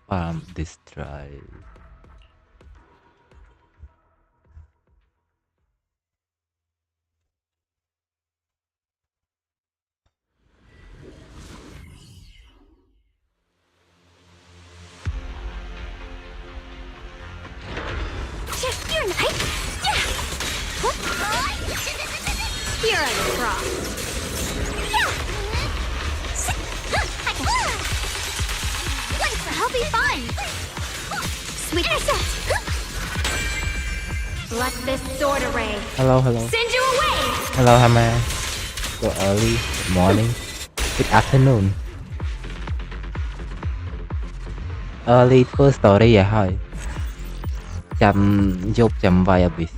Farm destroy. You're nice. Here I cross. I'll be fine. Sweet intercept. Let this sword array Hello. send you away. Hello, Hama. Good early, good morning, good afternoon. Early first story à hỏi. Chăm dục chăm vài bit.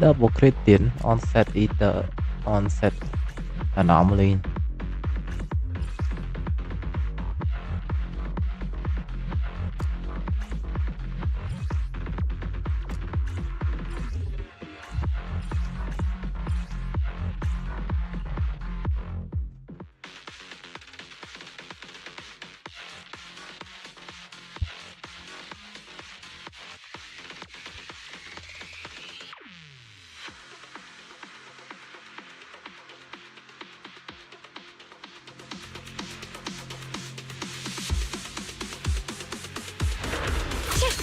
Double crit tiến onset either onset anomaly.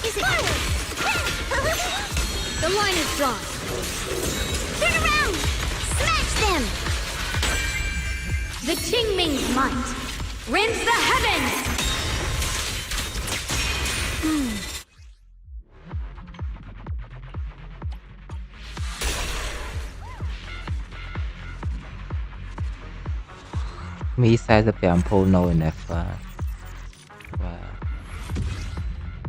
Is it the line is drawn. Turn around! Smash them! The Qingming's might rends the heavens! Mỹ sai tập giảm phô nô nè và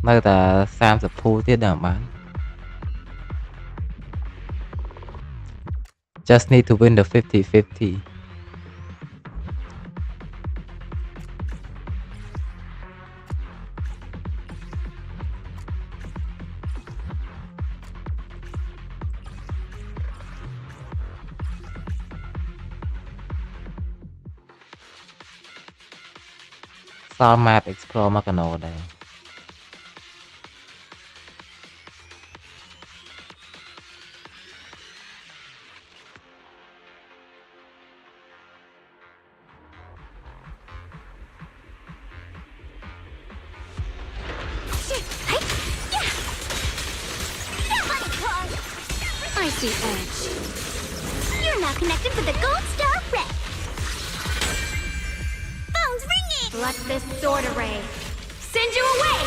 mà ta Sam tập phô tiết đảm bán. Just need to win the 50-50. Sao map explore mà cái nô đây. I see edge. You're now connected with the Gold Star Red. Phone's ringing! Let this sword array send you away!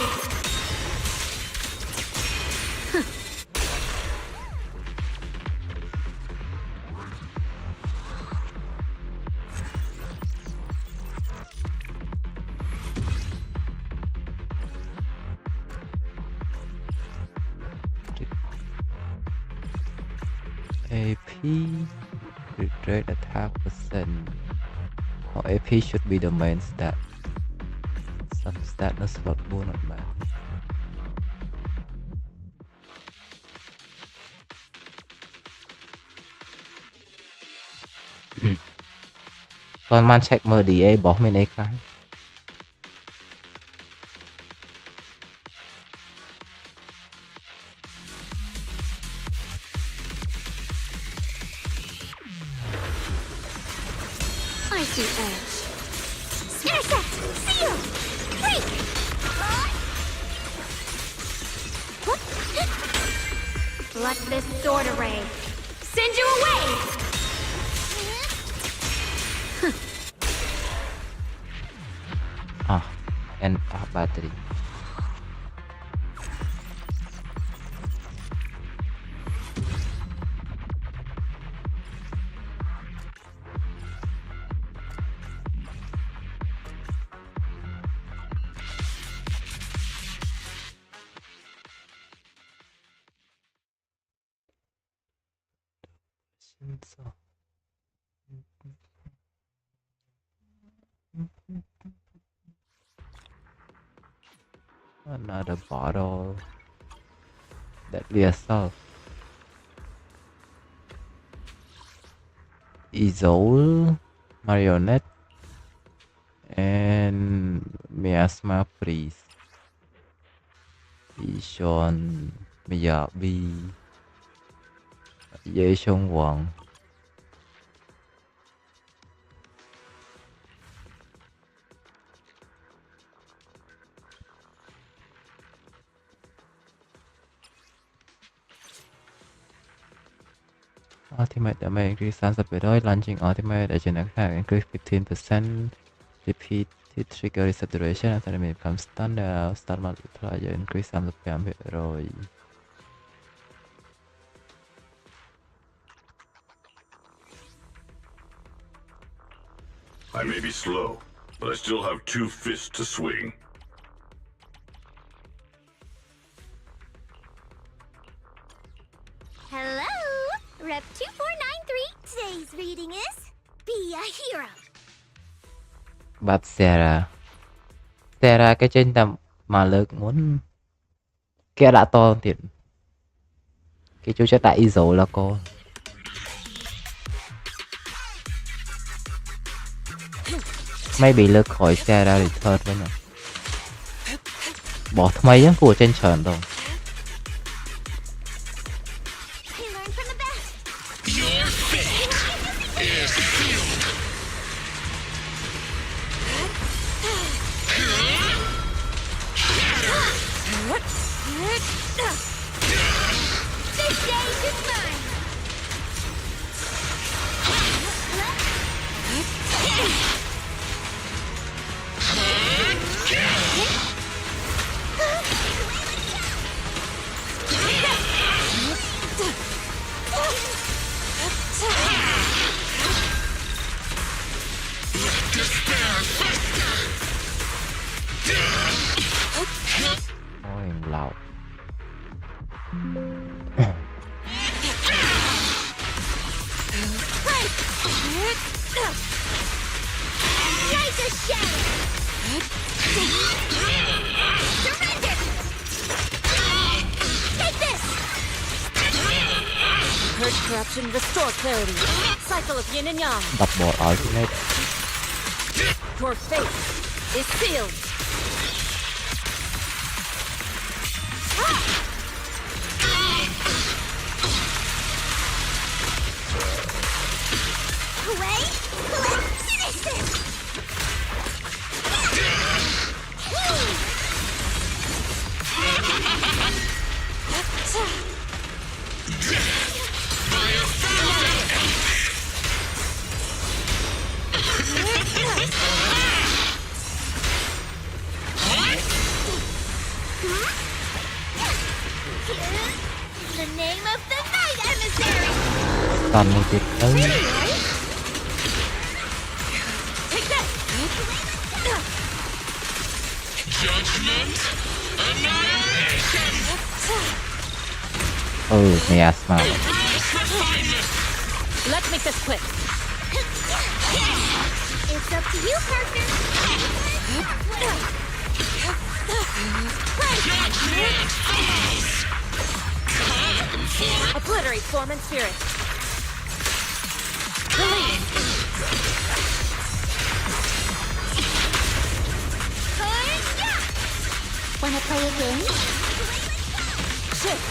AP retreat attack percent. Or AP should be the main stat. Substat nó slot 4 not bad. Còn man check mở DA bỏ mình ấy cái. Feel! Break! Let this sword array send you away! End battery. Another bottle. Deadly assault. Izol, marionette, and miasma priest. Ishon, Miyabi, Ye Shong Wang. Ultimate damage increase 30%, launching ultimate agent attack increase 15%, repeated trigger reset duration after enemy becomes stunned, stun multiplier increase 30%. I may be slow, but I still have 2 fists to swing. Hello! Rep 2493. Today's reading is Be a Hero. Bắt Sarah cái trên tầm mà lực muốn kia đã to tiền cái chú sẽ tại dấu là cô maybe lực khỏi Sarah return với nhau bỏ mấy á của trên trần rồi We learn from the best. Your fate is sealed. This stage is mine. Despair fester. ôi lào Like a shadow. Surrender. Take this. Purge corruption, restore clarity. Cycle of yin and yang. double ultimate Your fate is sealed. Away. Finish this. The name of the night emissary. stun này tiếp tới Take that. Judgment. Annihilation. miasma Let's make this quick. It's up to you, partner. Judgment falls. Come for Obliterate form and spirit. Release. Wanna play a game? Shift.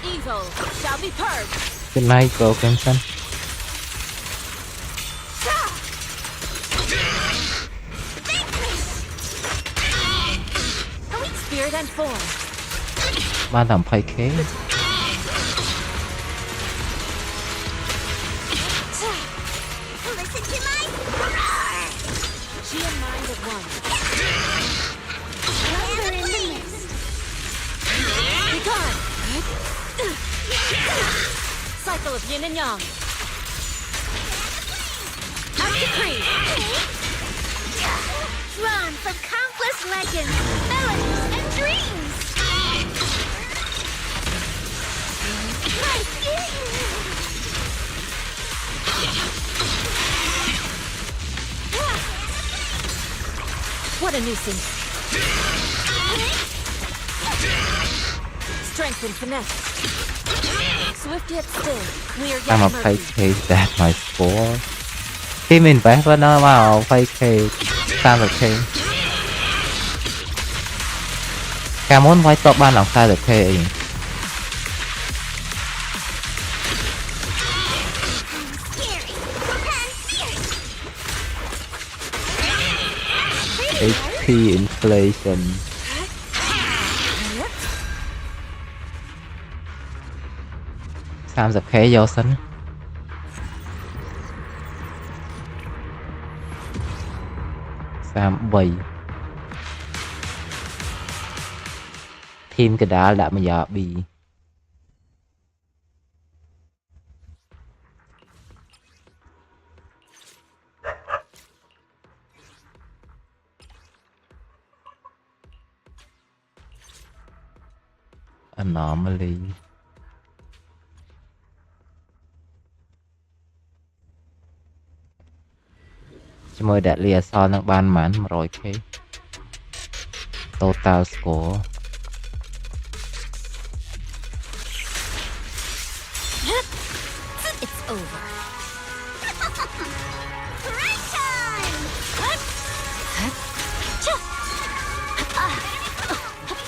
Evil shall be purged. cái này có Genshin spirit and form. បានតែ 20k Listen to my roar. She and mind of one. Gather in the mist. Be gone. Cycle of yin and yang. Out decree. Drawn from countless legends, melodies, and dreams. What a nuisance. Strength and finesse. Swift yet still, clear តាម yet murky. 20k that my score ទីមាន invest ប៉ុណ្ណឹងមក 20k 30k កាលមុនវាយតបបានឡើង 40k អី Scary and fierce. HP inflation 30k យកសិន 33 ធីមកដាលដាក់មកយ៉ាប៊ី anomaly ជាមួយដាក់លីអសរនឹងបានប៉ុន្មាន 100k total score It's over. Break time.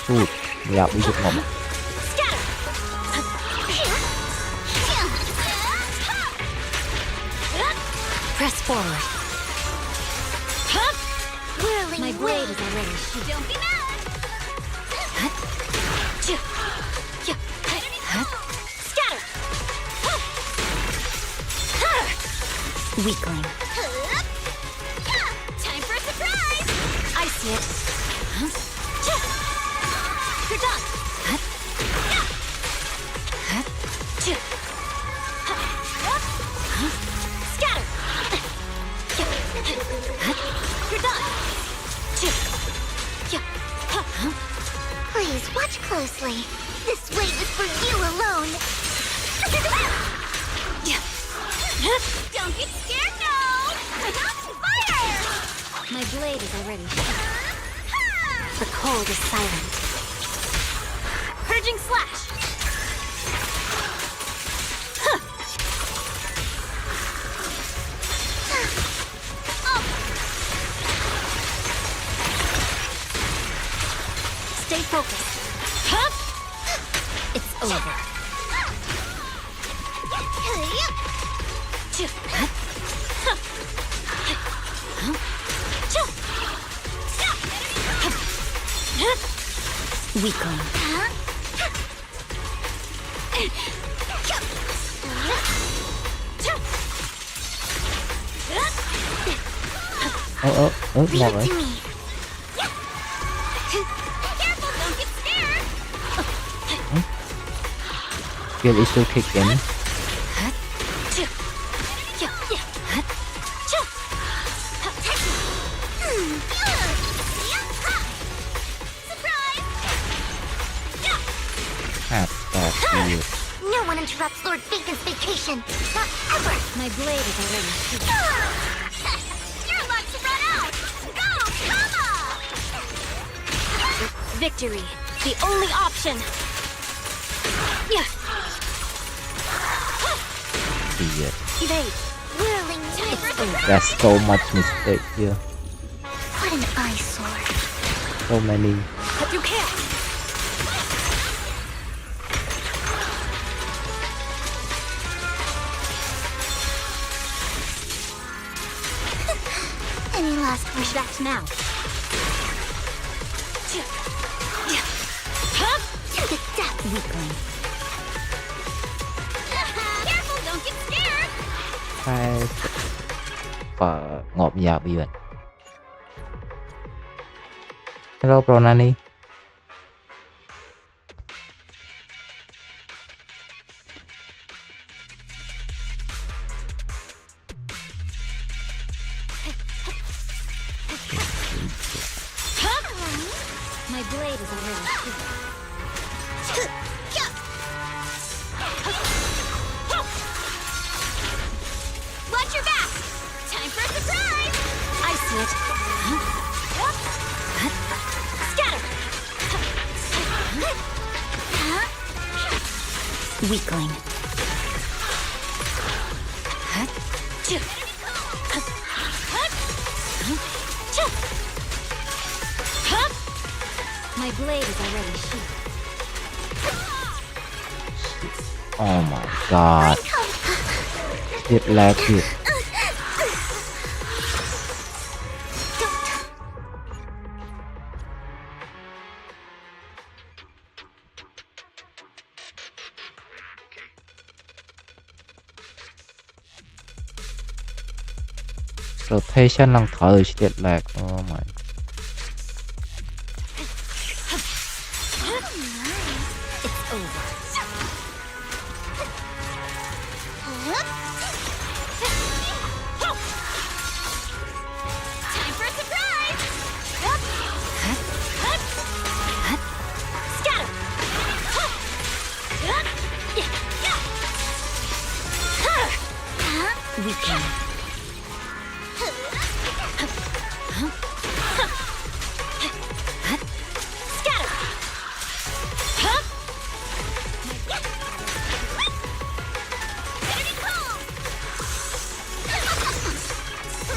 พูดយ៉ាប៊ីយកមក Scatter. Press forward. Whirling My blade is already sheathed. Don't be mad. Scatter. Weakling. Time for a surprise. I see it. You're done. Scatter. You're done. Please watch closely. This weight is for you alone. Don't get scared, no! Fire! My blade is already sheathed. The cold is silent. Purging slash. Stay focused. It's over. Weakling. một Leave it rồi to me. Careful, don't get scared. kill is still kicking Surprise! half that you No one interrupts Lord Bacon's vacation. Not ever. My blade is already sheathed. You're about to run out. Go, Kama! Victory, the only option. idiot Evade. Whirling time for surprise. that's so much mistake here What an eyesore. so many But you can't. Any last We should act now. Weakling. Careful, don't get scared. ใช่งอบยาเบียน Hello Pro Nani My blade is already sheathed. Watch your back. Time for a surprise. I see it. Scatter. Weakling. My blade is already sheathed. Oh my god เจ็บแรกผิด rotation ลังเธอเจ็บแรก oh my It's over. Time for a surprise. Scatter. Weakling. Scatter.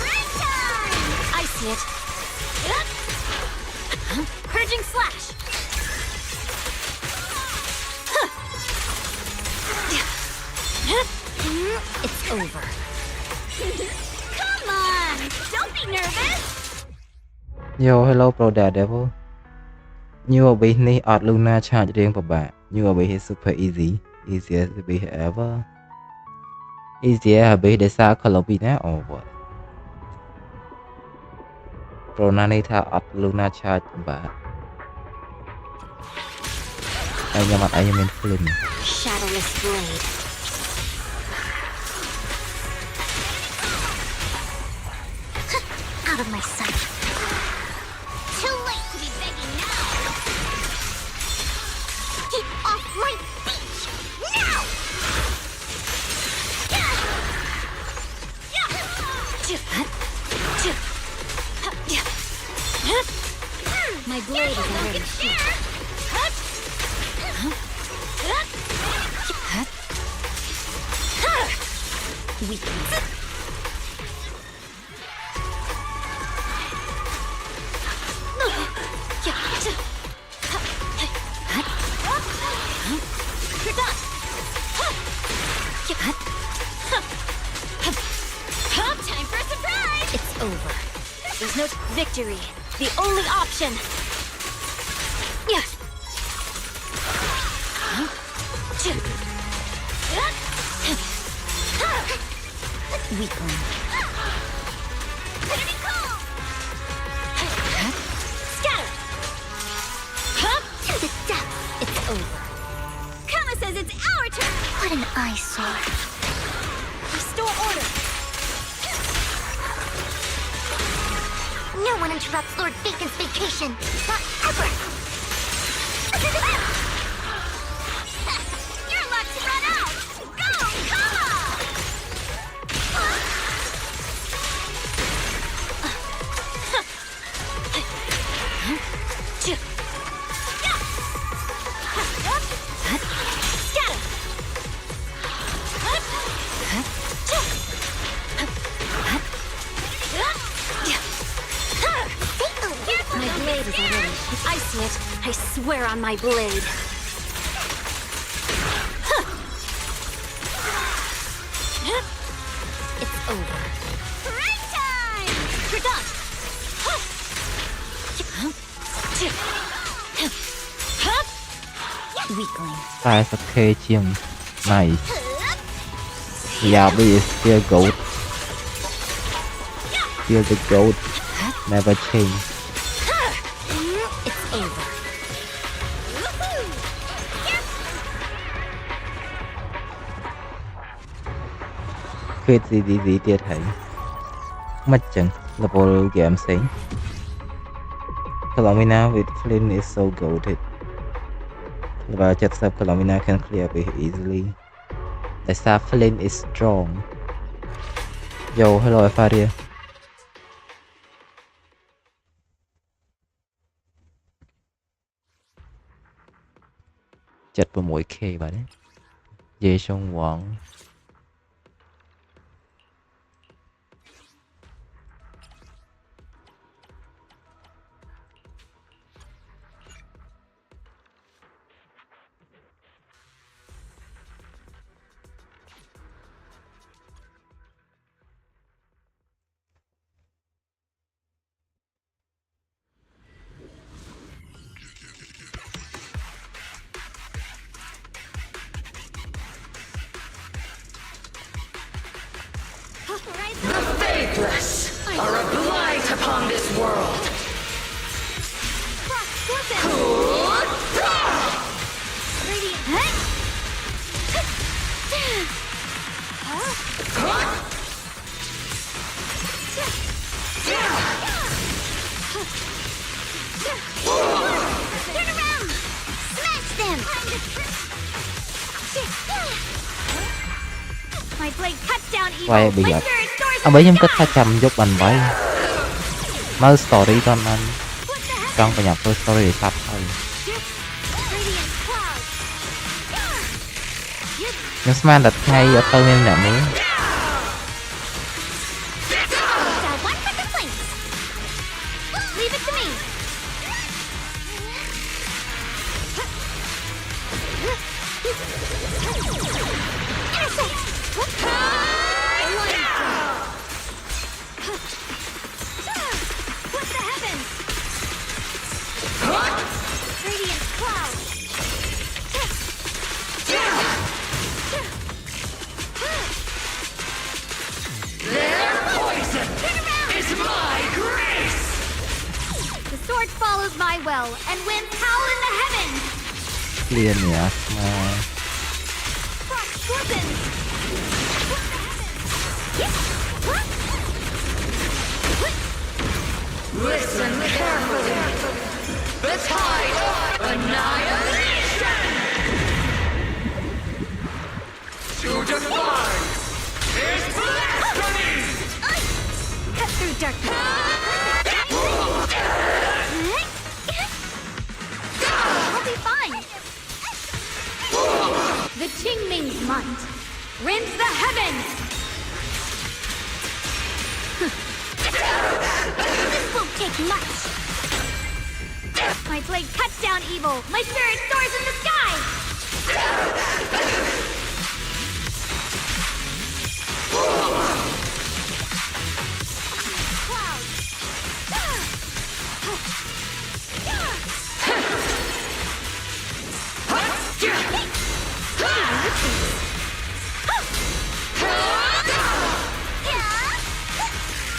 Right time. I see it. Purging slash. It's over. Come on. Don't be nervous. Yo hello Pro Daredevil New Abyss នេះអត់ Luna charge រៀងពិបាក New Abyss is super easy easiest Abyss ever easier Abyss ដោយសារ color ពីណា or what Pro ណានេះថាអត់ Luna charge ពិបាកហើយខ្ញុំអត់មាន film Shadowless blade. Out of my sight. Too late to be begging now. Get off my beach now. My blade is already sheathed. Weakling. You're done. Time for a surprise. It's over. There's no victory. The only option. Weakling. Critical. Scatter. To the depth. It's over. Kama says it's our turn. What an eyesore. Restore order. No one interrupts Lord Bacon's vacation. Not ever. You're luck to run out. Go, Kama. Scatter. My blade is already. I see it. I swear on my blade. It's over. Right time. You're done. Weakling. តែសខេជាង nice yeah we is still goat still the goat never change It's over. គឺ CDD ទៀតហើយមិនចឹង level game ផ្សេង Colomina with Flynn is so goated level 70 Colomina can clear it easily the star Flynn is strong yo hello Faria 76k បាទយេសុងវង Faithless are a blight upon this world. Turn around! Smash them! My blade cuts down evil. Quay My bây giờ spirit soars in អ្វី the ខ្ញុំគិត sky. ថាចាំយកបានໄວមើល story តបាន What the heck? ចង់ប្រញាប់ធ្វើ story ឲ្យឆាប់ហើយ Radiant cloud. ខ្ញុំស្មានតែថ្ងៃអត់ទៅមានអ្នកនេះ Got one for the flanks. Leave it to me. Intersect. What the heavens? Radiant cloud. Their poison Turn around. is my grace. The sword follows my well, and winds howl in the heavens. គ្លៀននេះស្មើ Frost scorpions. What the heavens? Huh? Listen carefully. The tide of annihilation. To define is blasphemy. Cut through darkness. I'll be fine. The Qingming's might rends the heavens. This won't take much. My blade cuts down evil. My spirit soars in the sky. Clouds.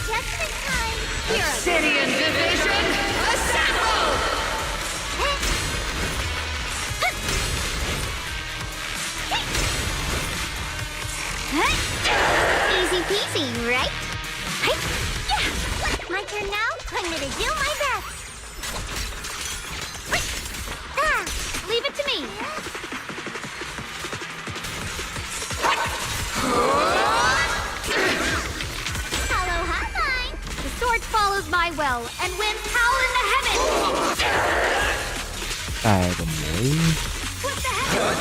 Judgment time. Here. Obsidian division, assemble! Easy peasy, right? Yeah. My turn now. I'm gonna do my best. Leave it to me. Hello, hotline. The sword follows my well, and winds howl in the heavens. តែ6 What the heck?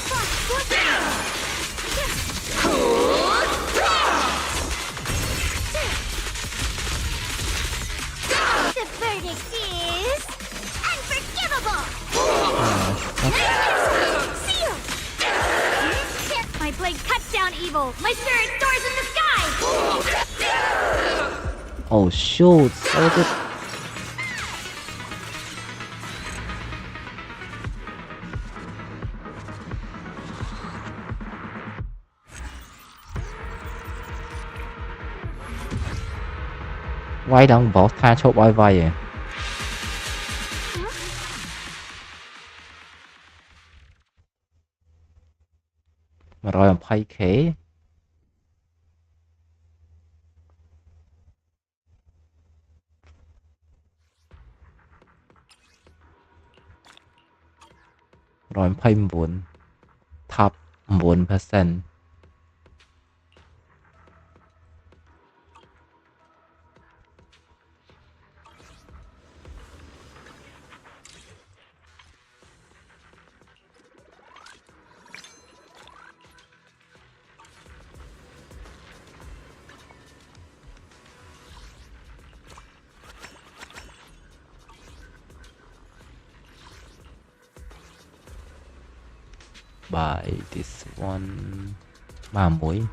Frost scorpion. The verdict is unforgivable. Seal. My blade cuts down evil. My spirit soars in the sky. oh shoot so good វាយដល់បោសថាឈប់ឲ្យវាយឯង 120k 129 top 9% by this one 31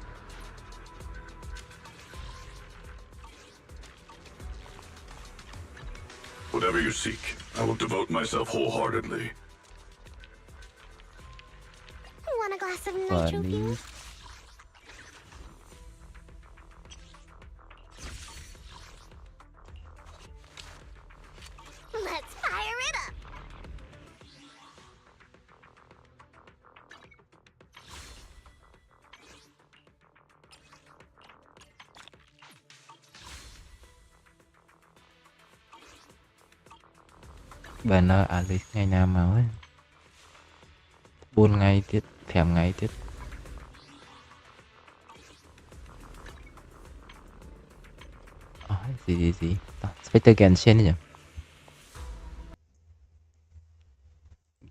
Whatever you seek, I will devote myself wholeheartedly. Want a glass of nitro Funny. fuel? Let's fire it up! banner Alice ថ្ងៃណាមកទេ4ថ្ងៃទៀត5ថ្ងៃទៀតអស់ស៊ីតោះស្ពេចទៅ Genshin នេះ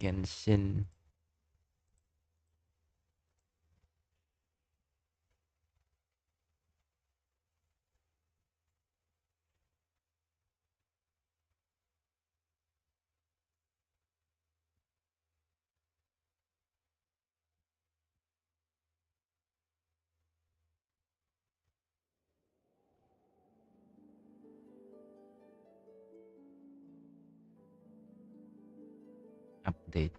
Genshin update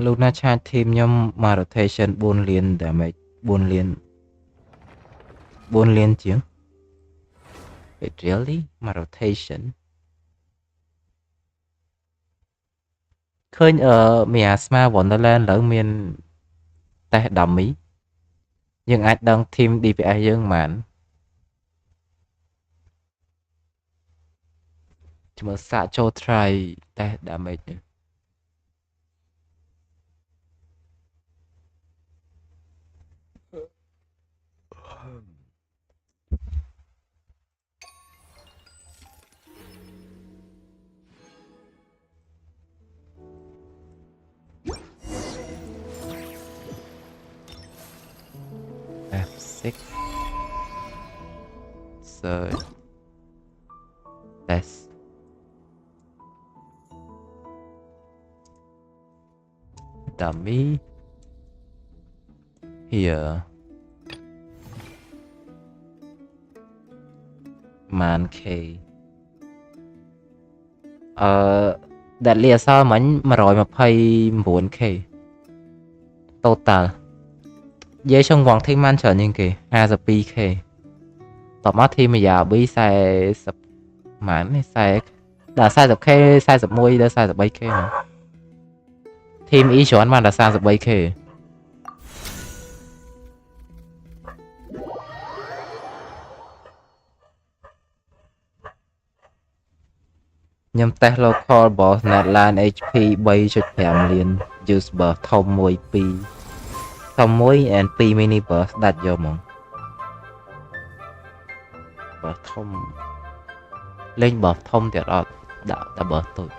លោកណាឆាត team ខ្ញុំមក rotation 4លាន damage 4លាន4លានជាង Wait really មក rotation ឃើញមានអាស្មា Wonderland ឥឡូវមាន test dummy យើងអាចដឹង team DPS យើងប៉ុន្មានជំរឿសាកចូល try test damage នេះ 6 search test dummy here man k ដែលលាអសល់មិញ 129k total និយាយchung vòng thêm man ច្រើនជាងគេ 52k តមកធីមអាយ៉ាប៊ី40ម៉ាននេះ40ដល់ 40k 41ដល់ 43k ហ្នឹងធីមអ៊ីច្រើនបានដល់ 33k ខ្ញុំតេស្ត local boss netline HP 3.5 លាន use burst ធំ1 2ធំ1 and 2 mini burst ដាច់យកហ្មង burst ធំលេង burst ធំទៀតអត់ដាក់តែ burst តូច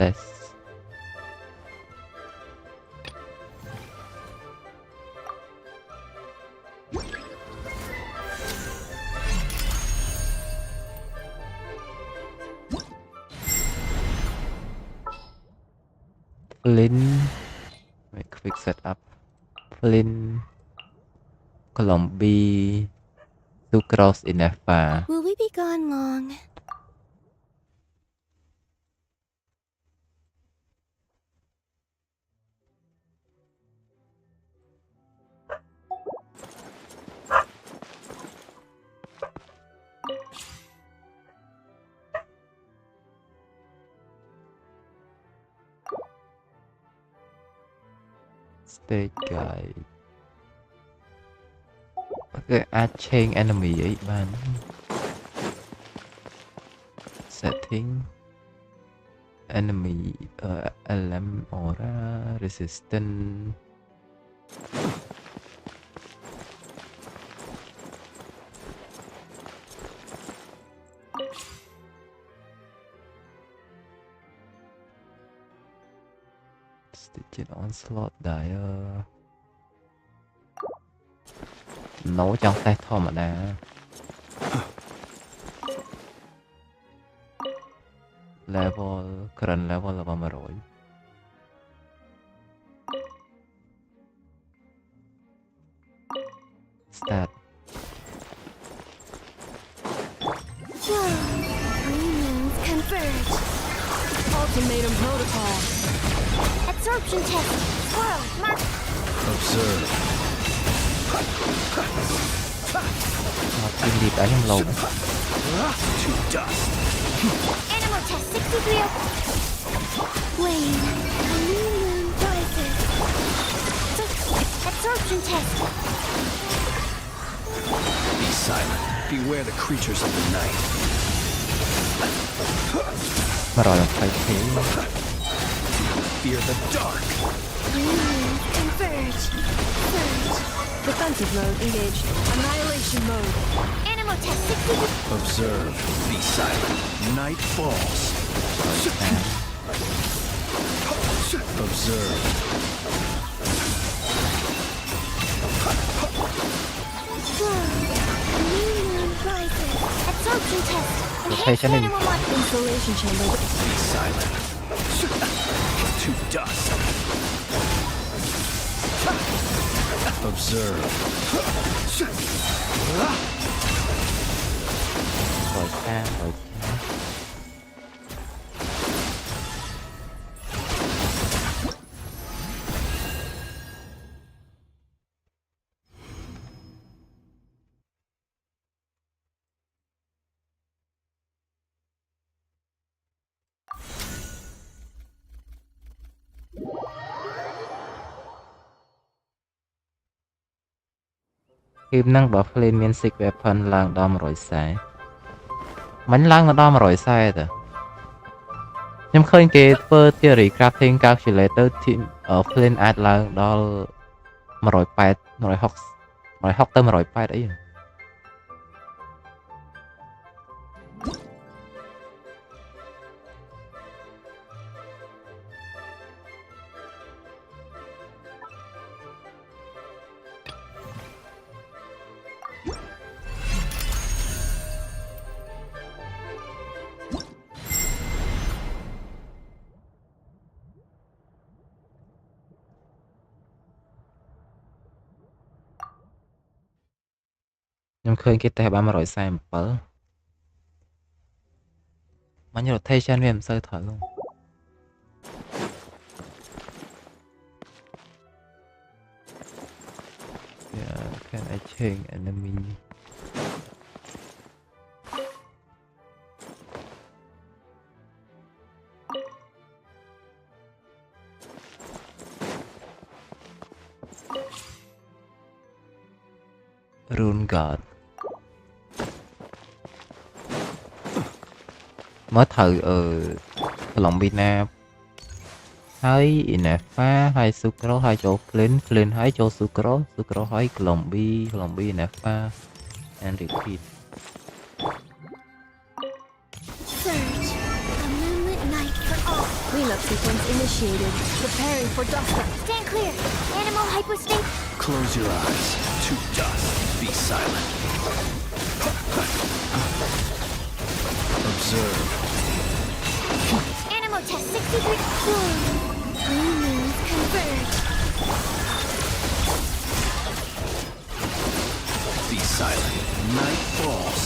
test Flynn make quick setup Flynn Colombia to cross in F-bar Will we be gone long? stage guide គេអាច change enemy អីបាន setting enemy LM aura resistant stitch onslaught dire ណូចង់តេស្តធម្មតា level current level របស់ 100 start Premiums converge. Ultimatum protocol. Absorption test. Swirl. Mark. Observe. មកទីលីបឲ្យខ្ញុំលោប To dust. Animal test. 63. Flame. A new moon rises. Absorption test. Be silent. Beware the creatures of the night. 120k Fear the dark. Premiums converge. Surge. Defensive mode engaged. Annihilation mode. Animal test. 63. Observe. Be silent. Night falls. Observe. Flow. A new moon rises. Absorption test. Rotation in. Animal mark. Installation chamber. Be silent. To dust. Observe. 100k គីមនឹងដល់ Flame មាន Six Weapon ឡើងដល់ 140 មិញឡើងមកដល់ 140 ទៅខ្ញុំឃើញគេធ្វើ Theory Crafting Calculator Team Flame អាចឡើងដល់ 180 160ទៅ 180 អី ខ្ញុំឃើញគេតែបាន147មិញ rotation វាមិនសូវត្រូវ Yeah, can I change enemy? Rune guard. Mới thử ở Colombina hay Inafa hay Sucro hay cho Flynn hay cho Sucro hay Colombia Inafa and repeat. Surge. A moonlit night for all. Cleanup sequence initiated. Preparing for dust up. Stand clear. Animal hypostate. Close your eyes. To dust. Be silent. Observe. Animal test 63. Blue moons converge. Be silent. Night falls.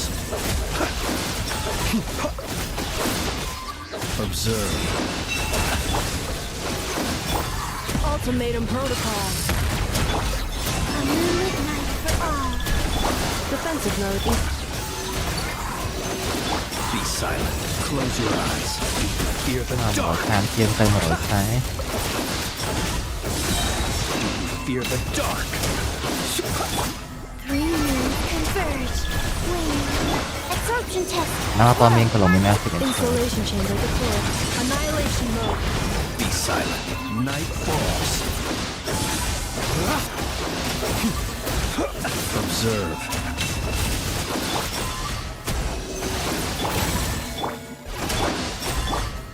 Observe. Ultimatum protocol. A moonlit night for all. Defensive mode. Be silent. Close your eyes. Fear the Mở dark. tham chiên tới 106. Fear the dark. Three moons converge. Wing. Absorption test. Nó to miên Colombina thì 괜찮아. Installation chamber deployed. Annihilation mode. Be silent. Night falls. Observe.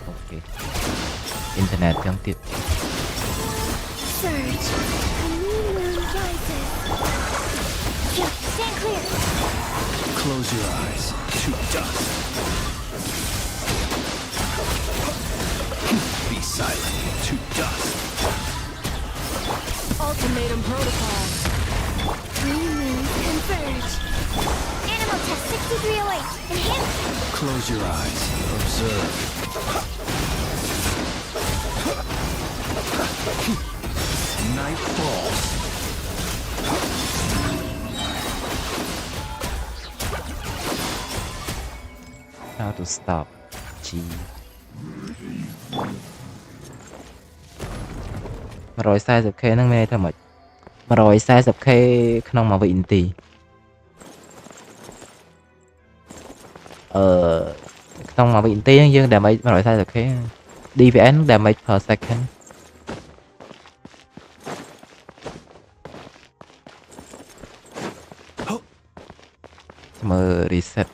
Ok. Internet chẳng tiệt. Surge. A new moon rises. Stand clear. Close your eyes. To dust. Be silent. To dust. Ultimatum protocol. Three moons converge. Animal test 6308. Enhance. Close your eyes. Observe. Night falls. How to stop G 140k ហ្នឹងមានន័យថាម៉េច 140k ក្នុងមួយវិនាទីក្នុងមួយវិនាទីហ្នឹងយើង damage 140k DPN damage per second មើល reset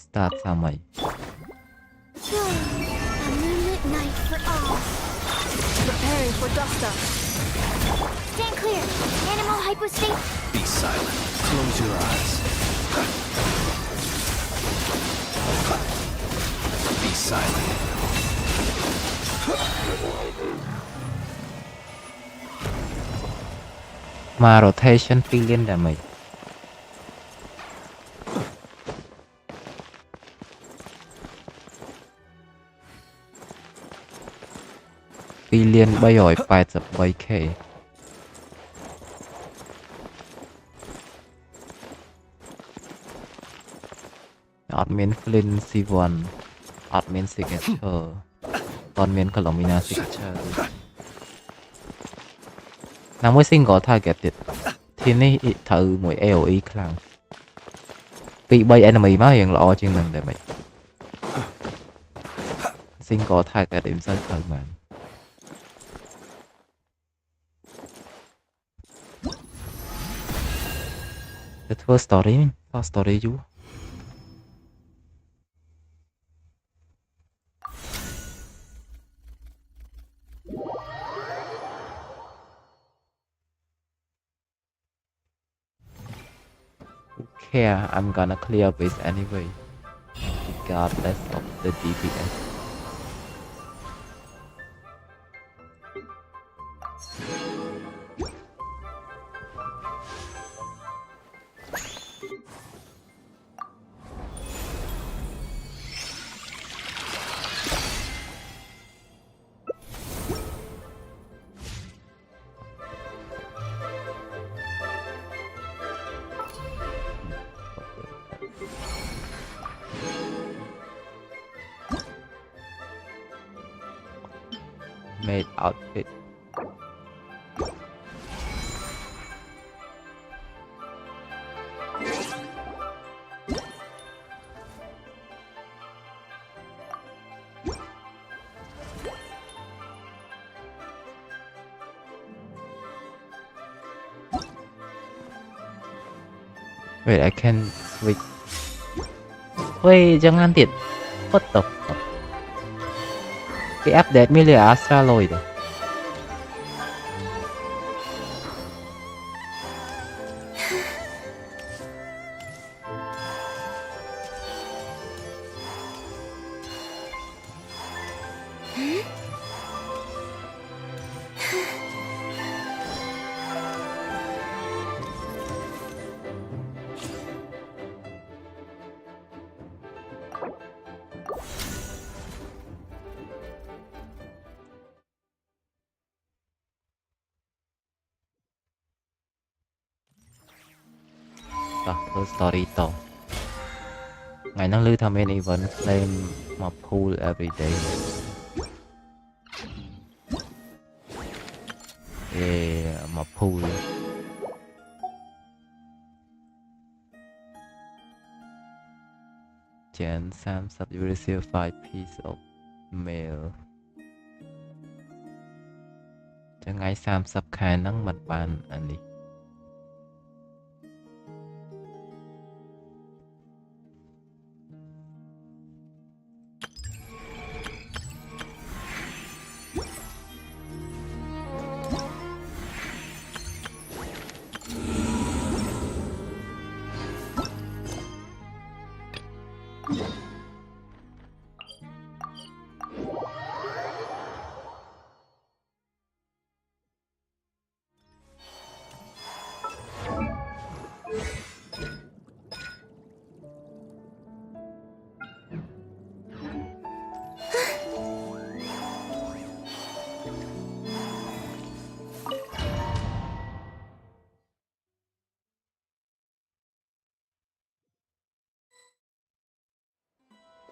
start សាមី A moonlit night for all. Preparing for dust up. Stand clear. Animal hypostate. Be silent. Close your eyes. Be silent. My rotation billion damage 2,383k អត់មាន Flynn C1 អត់មាន signature អត់មាន Colomina signature ណាមួយ single target ទៀតทีនេះត្រូវមួយ AOE ខ្លាំង2-3 enemy មករៀងល្អជាងនឹងតែមិន single target មិនសូវត្រូវបាន ទៅធ្វើ story តោះ story យូរ care I'm gonna clear base anyway regardless of the DPS Made outfit. Wait, I can switch. Wait, jangan tit. What the fuck? Cái update mới là Astraloid à? Rồi, story ต่อ ngày năng lưu tham gia event claim mà pool every day. Mà pool Jan 30 you receive 5 piece of mail ថ្ងៃ30 ខែហ្នឹងមិនបានអានេះ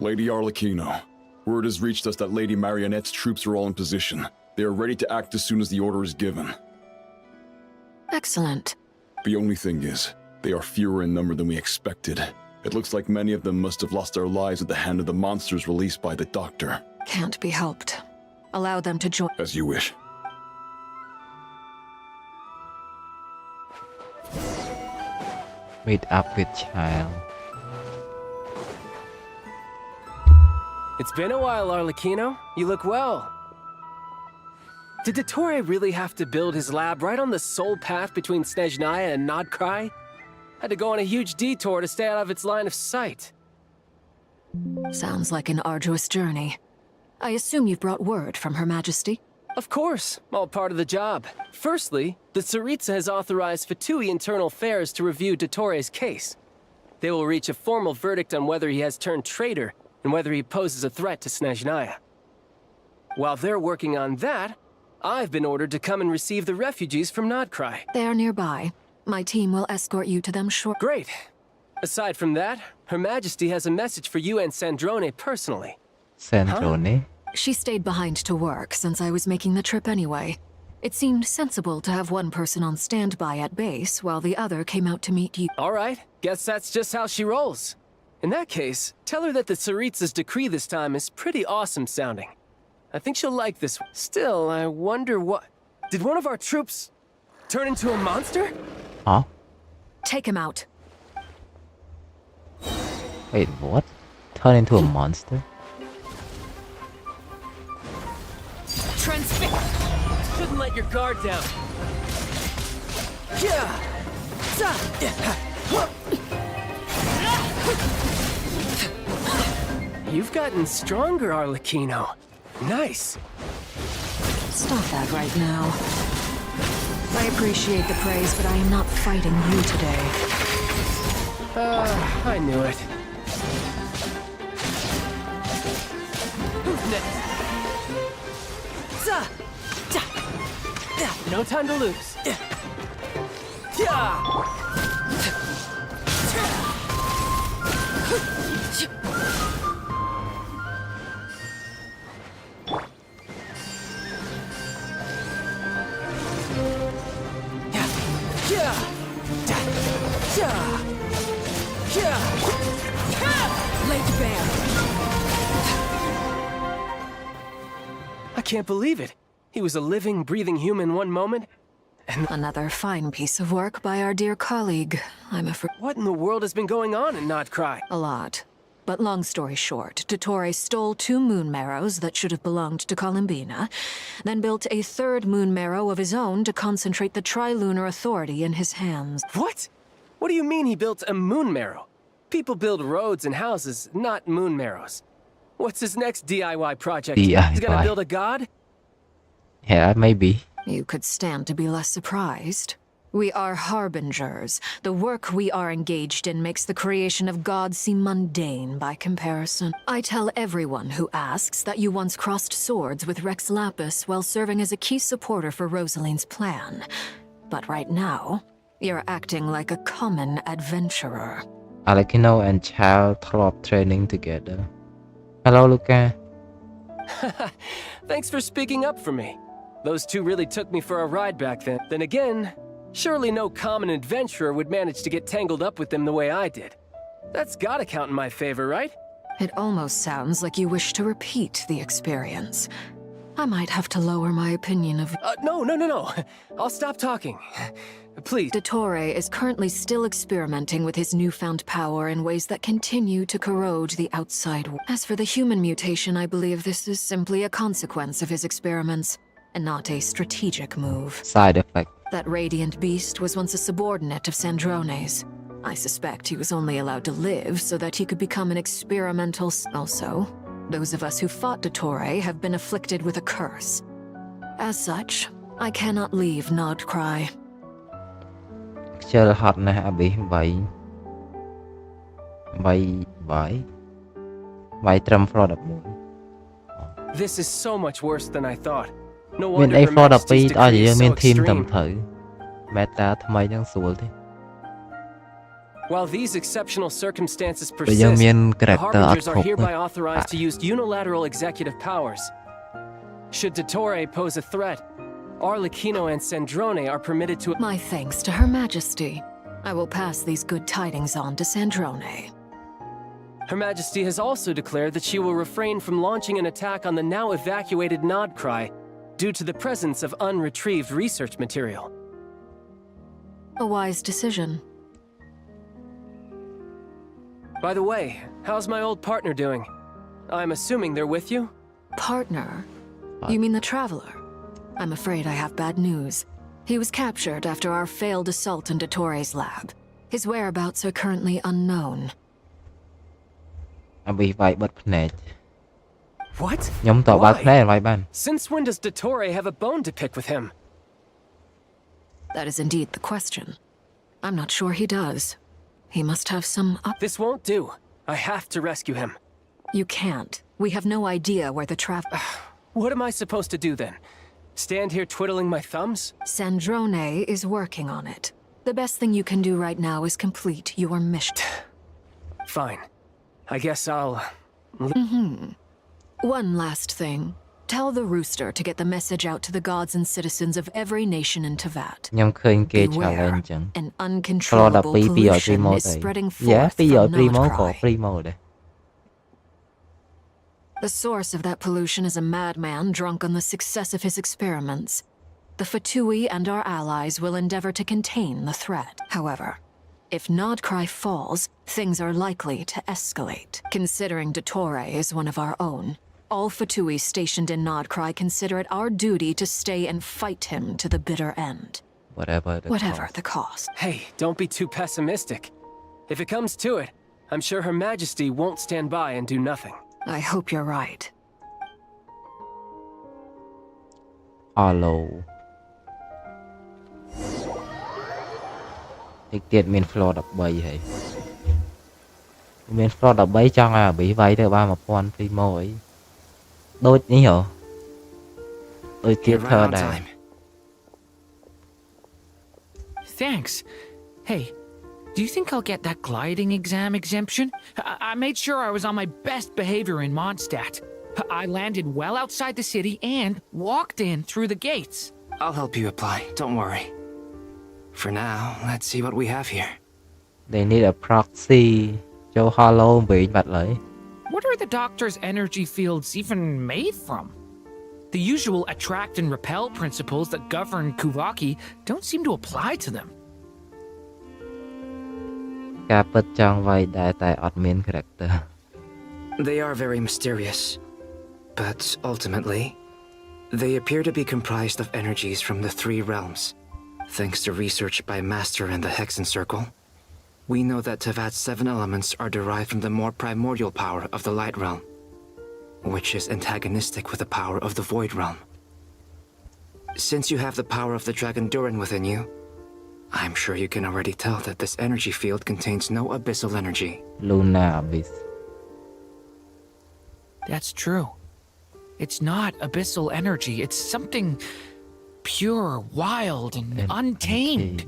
Lady Arlecchino, word has reached us that Lady Marionette's troops are all in position. They are ready to act as soon as the order is given. Excellent. The only thing is, they are fewer in number than we expected. It looks like many of them must have lost their lives at the hand of the monsters released by the Doctor. Can't be helped. Allow them to join. As you wish. Meet up with child. It's been a while, Arlecchino. You look well. Did Dottore really have to build his lab right on the sole path between Snezhnaya and Nodcry? Had to go on a huge detour to stay out of its line of sight. Sounds like an arduous journey. I assume you've brought word from Her Majesty? Of course, all part of the job. Firstly, the Tsaritsa has authorized Fatui Internal Affairs to review Dottore's case. They will reach a formal verdict on whether he has turned traitor and whether he poses a threat to Snezhnaya. While they're working on that, I've been ordered to come and receive the refugees from Nodcry. They are nearby. My team will escort you to them shortly. Great. Aside from that, Her Majesty has a message for you and Sandrone personally. Sandrone? She stayed behind to work since I was making the trip anyway. It seemed sensible to have one person on standby at base while the other came out to meet you. All right, guess that's just how she rolls. In that case, tell her that the Tsaritsa's decree this time is pretty awesome sounding. I think she'll like this one. Still, I wonder what... Did one of our troops turn into a monster? Huh? Take him out. Wait, what? Turn into a monster? Transfix! Shouldn't let your guard down. Yeah! You've gotten stronger, Arlecchino. Nice. Stop that right now. I appreciate the praise, but I am not fighting you today. I knew it. Who's next? No time to lose. can't believe it. He was a living, breathing human one moment. Another fine piece of work by our dear colleague. I'm afraid. What in the world has been going on in Not Cry? A lot. But long story short, Dottore stole 2 moon marrows that should have belonged to Columbina, then built a 3rd moon marrow of his own to concentrate the Trilunar Authority in his hands. What? What do you mean he built a moon marrow? People build roads and houses, not moon marrows. What's his next DIY project? He's gonna build a god? Yeah, maybe. You could stand to be less surprised. We are harbingers. The work we are engaged in makes the creation of gods seem mundane by comparison. I tell everyone who asks that you once crossed swords with Rex Lapis while serving as a key supporter for Rosaline's plan. But right now, you're acting like a common adventurer. Alekino and Child Club training together. Hello, Luca. Thanks for speaking up for me. Those 2 really took me for a ride back then. Then again, surely no common adventurer would manage to get tangled up with them the way I did. That's gotta count in my favor, right? It almost sounds like you wish to repeat the experience. I might have to lower my opinion of... No. I'll stop talking. Please. Dottore is currently still experimenting with his newfound power in ways that continue to corrode the outside world. As for the human mutation, I believe this is simply a consequence of his experiments, and not a strategic move. Side effect. That radiant beast was once a subordinate of Sandrone's. I suspect he was only allowed to live so that he could become an experimental... Also, those of us who fought Dottore have been afflicted with a curse. As such, I cannot leave Nod Cry. ខ្ជិលហត់ណាស់អាប៊ីសវាយត្រឹម floor 11 This is so much worse than I thought. No មាន wonder អី Her floor Majesty's 12 ឲ្យ decree យើង is មាន so ធីមត្រឹម extreme. ត្រូវ meta ថ្មីហ្នឹងស្រួលទេ While these exceptional circumstances បើយើង persist, មាន the character អត់ Harbingers គ្រប់ are hereby authorized to use unilateral executive powers. Should Dottore pose a threat, Arlecchino and Sandrone are permitted to... My thanks to Her Majesty. I will pass these good tidings on to Sandrone. Her Majesty has also declared that she will refrain from launching an attack on the now evacuated Nodcry due to the presence of unretrieved research material. A wise decision. By the way, how's my old partner doing? I'm assuming they're with you? Partner? You mean the Traveler? I'm afraid I have bad news. He was captured after our failed assault in Dottore's lab. His whereabouts are currently unknown. អាប៊ីសវាយបិទភ្នែក What? ខ្ញុំតបបើកភ្នែក Why? វាយបាន Since when does Dottore have a bone to pick with him? That is indeed the question. I'm not sure he does. He must have some This won't do. I have to rescue him. You can't. We have no idea where the What am I supposed to do then? Stand here twiddling my thumbs? Sandrone is working on it. The best thing you can do right now is complete your mission. Fine. I guess I'll... One last thing. Tell the Rooster to get the message out to the gods and citizens of every nation in Tevat. ខ្ញុំឃើញគេ Beware, challenge ចឹង an floor uncontrollable 12 pollution 2 is spreading 2 Yeah forth from 2 primo ក៏ Nodcry. primo ដែរ The source of that pollution is a madman drunk on the success of his experiments. The Fatui and our allies will endeavor to contain the threat. However, if Nodcry falls, things are likely to escalate. Considering Dottore is one of our own, all Fatui stationed in Nodcry consider it our duty to stay and fight him to the bitter end. whatever The cost. Hey, don't be too pessimistic. If it comes to it, I'm sure Her Majesty won't stand by and do nothing. I hope you're right. Hello តិចទៀតមាន floor 13 ហើយមាន floor 13 ចង់ឲ្យអាប៊ីសវាយទៅបាន 1000 primo អីដូចនេះហ៎ដូច You're theater right on ដែរ time. Thanks. Hey, do you think I'll get that gliding exam exemption? I made sure I was on my best behavior in Mondstadt. I landed well outside the city and walked in through the gates. I'll help you apply, don't worry. For now, let's see what we have here. They need a proxy ចូល Hollow វិញបាត់ឡើយ What are the doctor's energy fields even made from? The usual attract and repel principles that govern Kuvaki don't seem to apply to them. ការពិតចង់វាយដែរតែអត់មាន character. They are very mysterious, but ultimately, they appear to be comprised of energies from the three realms. Thanks to research by Master in the Hexen Circle, we know that Tevat's 7 elements are derived from the more primordial power of the Light Realm, which is antagonistic with the power of the Void Realm. Since you have the power of the Dragon Durin within you, I'm sure you can already tell that this energy field contains no abyssal energy. Luna Abyss. That's true. It's not abyssal energy, it's something pure, wild, and untamed.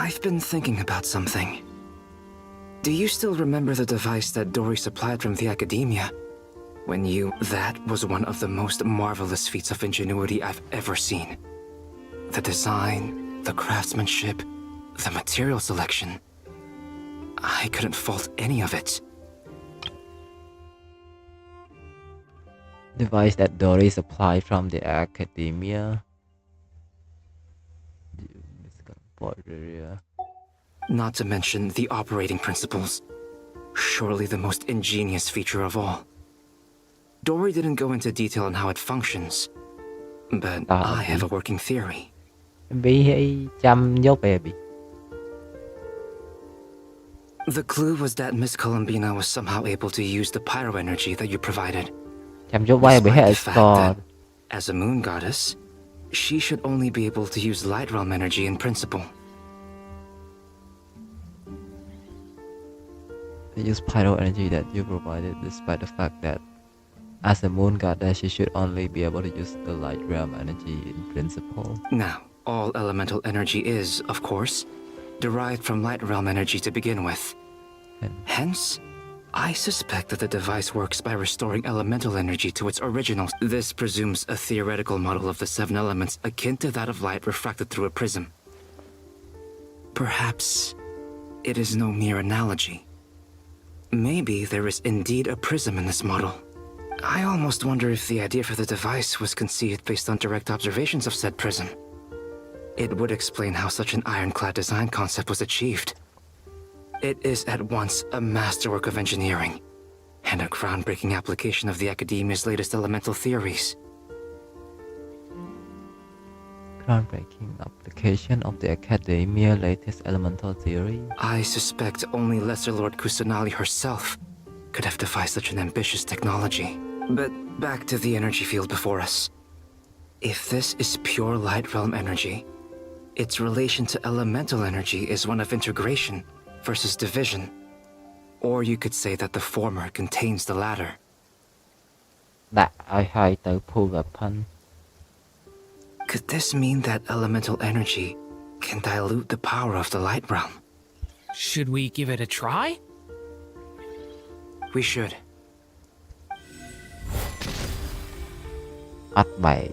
I've been thinking about something. Do you still remember the device that Dory supplied from the Academia? That was one of the most marvelous feats of ingenuity I've ever seen. The design, the craftsmanship, the material selection. I couldn't fault any of it. Device that Dory supplied from the Academia. Not to mention the operating principles. Surely the most ingenious feature of all. Dory didn't go into detail on how it functions, but I have a working theory. The clue was that Miss Columbina was somehow able to use the pyro energy that you provided. Despite the fact that, as a moon goddess, she should only be able to use light realm energy in principle. They use pyro energy that you provided, despite the fact that, as a moon goddess, she should only be able to use the light realm energy in principle. Now, all elemental energy is, of course, derived from light realm energy to begin with. Hence, I suspect that the device works by restoring elemental energy to its original. This presumes a theoretical model of the 7 elements akin to that of light refracted through a prism. Perhaps it is no mere analogy. Maybe there is indeed a prism in this model. I almost wonder if the idea for the device was conceived based on direct observations of said prism. It would explain how such an ironclad design concept was achieved. It is at once a masterwork of engineering and a groundbreaking application of the Academia's latest elemental theories. Groundbreaking application of the Academia's latest elemental theory? I suspect only Lesser Lord Kusanali herself could have devised such an ambitious technology. But back to the energy field before us. If this is pure light realm energy, its relation to elemental energy is one of integration versus division. Or you could say that the former contains the latter. Could this mean that elemental energy can dilute the power of the light realm? Should we give it a try? We should. អត់បែក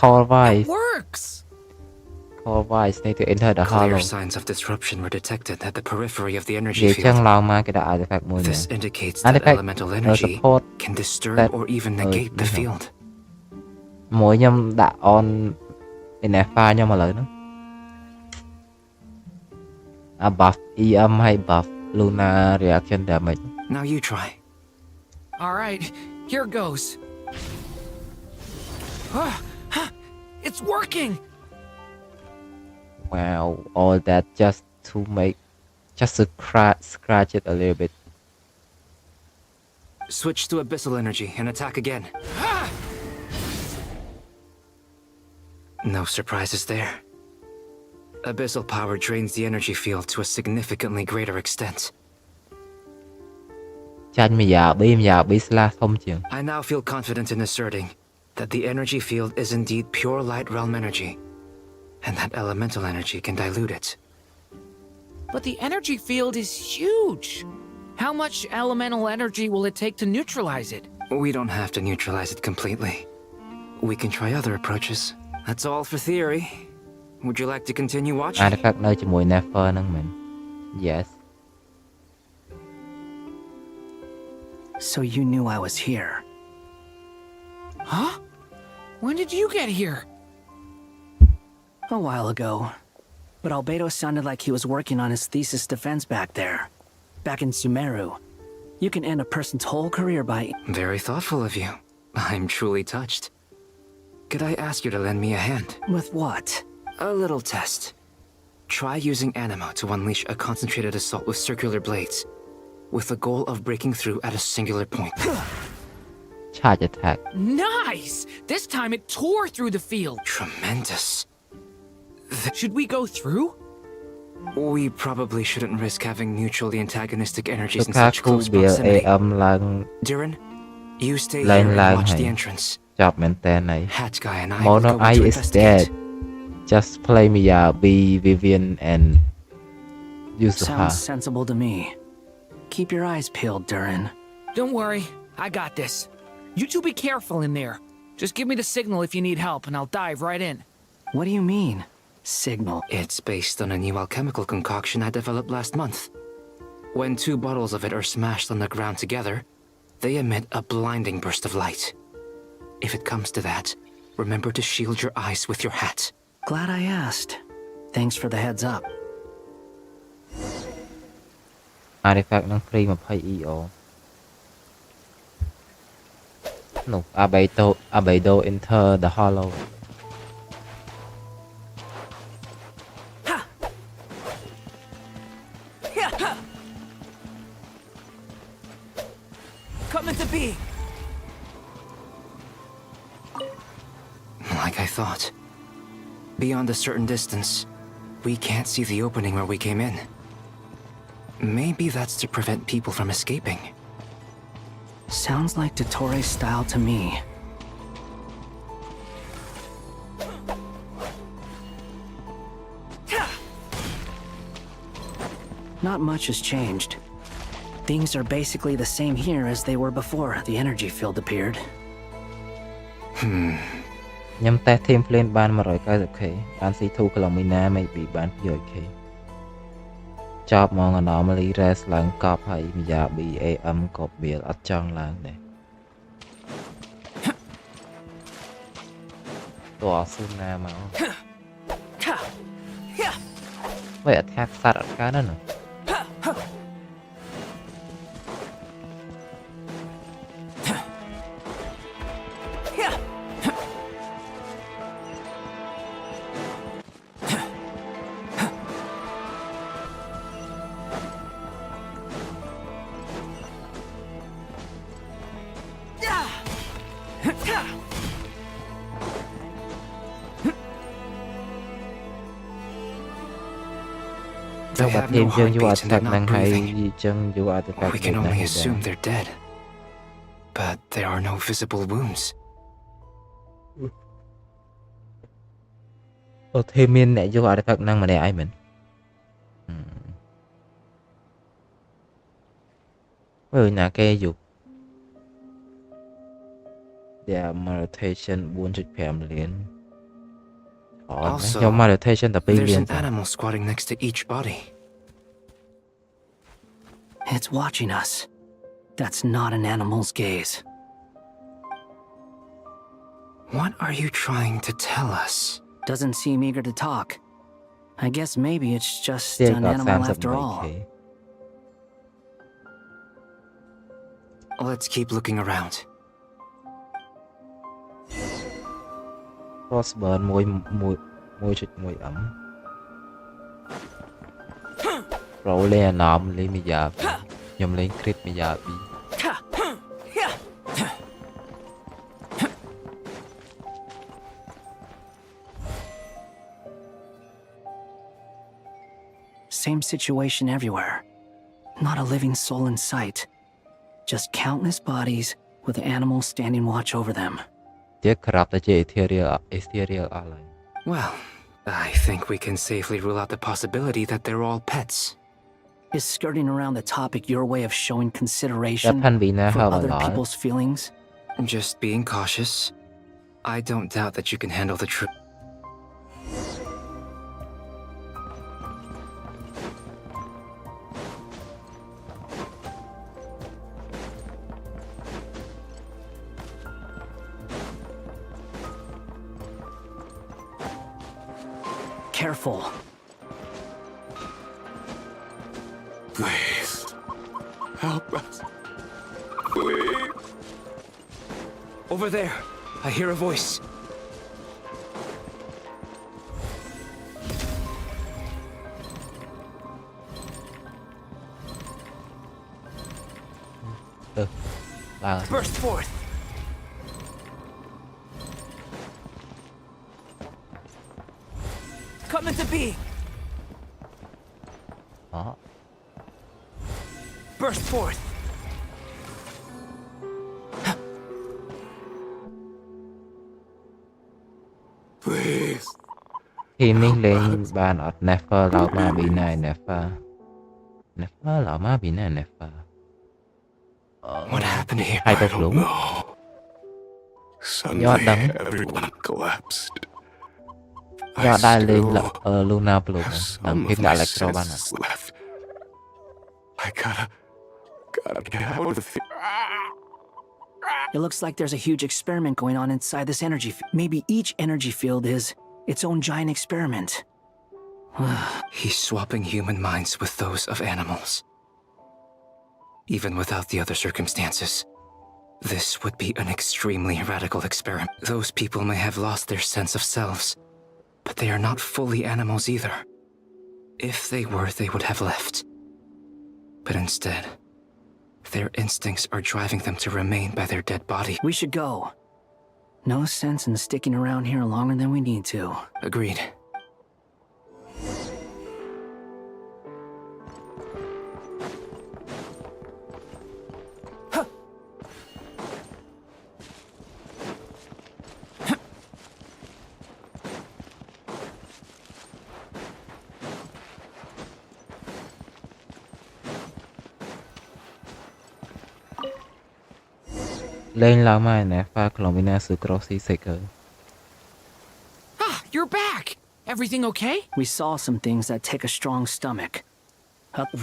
Call Vice. It works! Call Vice need to enter the Clear hollow. signs of disruption were detected at the periphery of the energy វាចឹង field. ឡើងមកគេដាក់ artifact មួយ This នេះ indicates that Artifact elemental energy support can disturb that- or even negate the yeah. field. មួយខ្ញុំដាក់ on NFA ខ្ញុំឥឡូវហ្នឹង buff EM ហើយ buff Luna reaction damage. Now you try. Alright, here goes. It's working! Wow, all that just to scratch it a little bit. Switch to abyssal energy and attack again. No surprises there. Abyssal power drains the energy field to a significantly greater extent. ចាញ់មួយយ៉ាប៊ី slash ធំជាង I now feel confident in asserting that the energy field is indeed pure light realm energy, and that elemental energy can dilute it. But the energy field is huge! How much elemental energy will it take to neutralize it? We don't have to neutralize it completely. We can try other approaches. That's all for theory. Would you like to continue watching? artifact នៅជាមួយ Nefer ហ្នឹងមែន Yes. So you knew I was here. did you get here? A while ago. But Albedo sounded like he was working on his thesis defense back there. Back in Sumeru. You can end a person's whole career by... Very thoughtful of you. I'm truly touched. Could I ask you to lend me a hand? With what? A little test. Try using Animo to unleash a concentrated assault with circular blades, with the goal of breaking through at a singular point. Charge attack. Nice! This time it tore through the field. Tremendous. Should we go through? We probably shouldn't risk having mutually antagonistic energies in such Lukaku close bị proximity.ឡើង Durin, you stay Lên here and lang watch hả? the entrance. ចប់មែនតើnày. Hat guy and I will Mono go Eye to is investigate. dead. Just play Miyabi, Vivian, and Yusuha. Sounds sensible to me. Keep your eyes peeled, Durin. Don't worry, I got this. You two be careful in there. Just give me the signal if you need help, and I'll dive right in. What do you mean? Signal? It's based on a new alchemical concoction I developed last month. When 2 bottles of it are smashed on the ground together, they emit a blinding burst of light. If it comes to that, remember to shield your eyes with your hat. Glad I asked. Thanks for the heads up. Artifact នឹង free 20 EO នោះ Albedo enter the hollow. Come into being. Like I thought. Beyond a certain distance, we can't see the opening where we came in. Maybe that's to prevent people from escaping. Sounds like Dottore style to me. Not much has changed. Things are basically the same here as they were before the energy field appeared. ខ្ញុំតេស្ត team plane បាន 190k បាន C2 km maybe បាន 200k ចប់មក anomaly rest ឡើងកប់ហើយ Miyabi AM ក៏បៀលអត់ចង់ឡើងដែរតោះស៊ូណាមក喂 attack សត្វអត់កើតណា They have no heartbeats and they're not breathing. ចឹង you artifact We can only assume they're dead. But there are no visible wounds. អូ team មានអ្នកយក artifact ហ្នឹងម្នាក់ឯងមែនមើលណាគេយក their meditation 4.5 លាន Also, your meditation 12 there's លាន an animal squatting next to each body. It's watching us. That's not an animal's gaze. What are you trying to tell us? Doesn't seem eager to talk. I guess maybe it's just Still an got animal signs of after all. decay. Let's keep looking around. Crossburn 1.1 ấm rồi lên nòm lên bây giờ nhầm lên crit bây giờ bị Same situation everywhere. Not a living soul in sight. Just countless bodies with animals standing watch over them. tiếc crap tại chế ethereal ally. Well, I think we can safely rule out the possibility that they're all pets. Is skirting around the topic your way of showing consideration Japan bị na for hao other lot. people's feelings? Just being cautious. I don't doubt that you can handle the truth. careful. Please. Help us. Please. Over there, I hear a voice. Được. Là Burst forth. Come into being. đó. Burst forth. Please. Khi mình lên bàn ở Nefer lão ma bị này Nefer. Nefer lão ma bị này Nefer. What happened here? Hai I tộc don't lũng. know. Do Suddenly, đắng. everyone collapsed. Do I đã lên still là Luna Blue. have Đằng some phim of đã my là cho bạn ạ. senses left. I gotta get out of here. It looks like there's a huge experiment going on inside this energy maybe each energy field is its own giant experiment. He's swapping human minds with those of animals. Even without the other circumstances, this would be an extremely radical experiment. Those people may have lost their sense of selves, but they are not fully animals either. If they were, they would have left. But instead, their instincts are driving them to remain by their dead body. We should go. No sense in sticking around here longer than we need to. Agreed. Lên lão ma Nefer Colombina Sucrosi Seeker. Ah, you're back! Everything okay? We saw some things that take a strong stomach.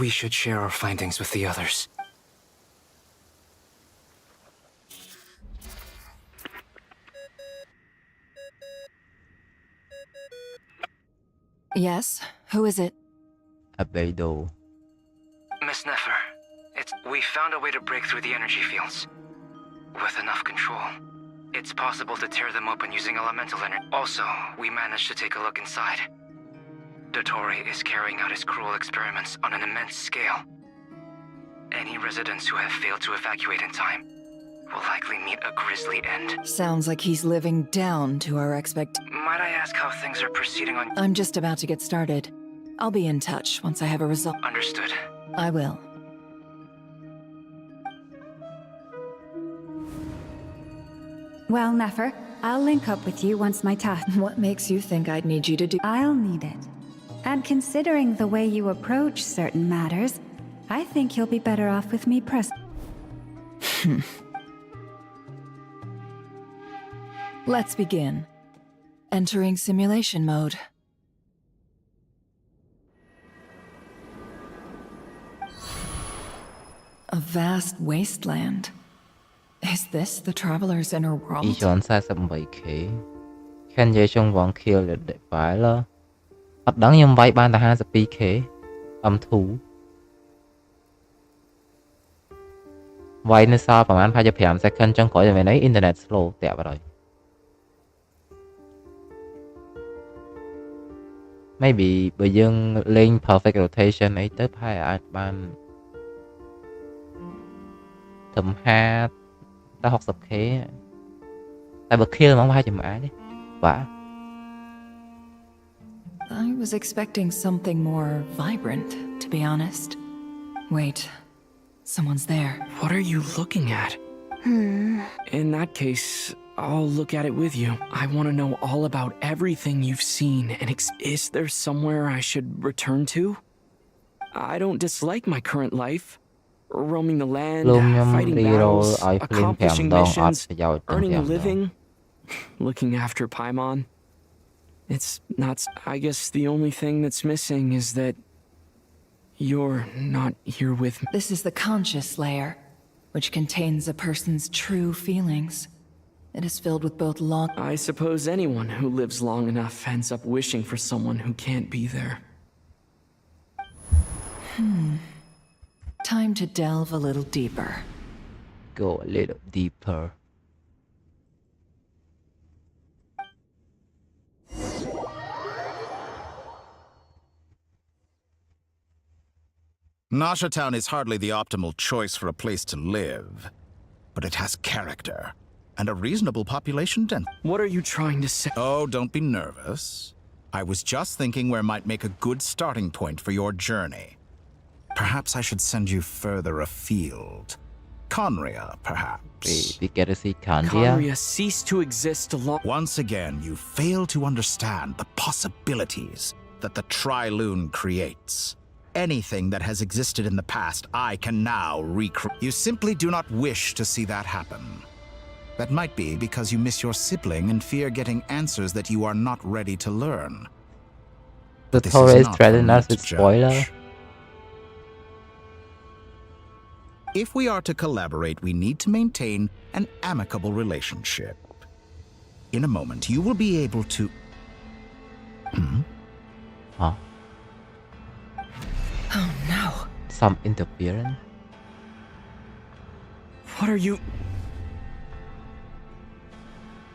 We should share our findings with the others. Yes? Who is it? Abeido. Miss Nefer, we found a way to break through the energy fields. With enough control, it's possible to tear them open using elemental energy. Also, we managed to take a look inside. Dottore is carrying out his cruel experiments on an immense scale. Any residents who have failed to evacuate in time will likely meet a grisly end. Sounds like he's living down to our Might I ask how things are proceeding on... I'm just about to get started. I'll be in touch once I have a result. Understood. I will. Well, Nefer, I'll link up with you once my task. What makes you think I'd need you to do? I'll need it. And considering the way you approach certain matters, I think you'll be better off with me Let's begin. Entering simulation mode. A vast wasteland. Is this the traveler's inner Ý world? chọn xa xăm bầy khỉ. Khen dây trong vòng kia là để phải là. Thật đáng nhưng vậy ban ta 52 khỉ. Âm thú. Vậy nên sao ประมาณ25 second ចឹងក្រោយតែនេះ internet slow តាក់បាត់ហើយ Maybe បើយើងលេង perfect rotation អីទៅប្រហែលអាចបានត្រឹម50 ដល់ 60k តែបើ kill ហ្មងប្រហែលជាមិនអាចទេបាទ I was expecting something more vibrant, to be honest. Wait, someone's there. What are you looking at? In that case, I'll look at it with you. I want to know all about everything you've seen, and is there somewhere I should return to? I don't dislike my current life. Roaming the land, fighting battles, accomplishing missions, earning a living, looking after Paimon. It's not... I guess the only thing that's missing is that you're not here with me. This is the conscious layer, which contains a person's true feelings. It is filled with both long. I suppose anyone who lives long enough ends up wishing for someone who can't be there. Time to delve a little deeper. Go a little deeper. Nasha Town is hardly the optimal choice for a place to live, but it has character and a reasonable population density. What are you trying to say? Oh, don't be nervous. I was just thinking where might make a good starting point for your journey. Perhaps I should send you further afield. Conria, perhaps. We get to see Conria. Conria ceased to exist long. Once again, you fail to understand the possibilities that the Tri-Lune creates. Anything that has existed in the past, I can now recreate. You simply do not wish to see that happen. That might be because you miss your sibling and fear getting answers that you are not ready to learn. The This Torres is not for threatened me us to with spoiler. judge. If we are to collaborate, we need to maintain an amicable relationship. In a moment, you will be able to... Huh? Oh no. Some interference. What are you...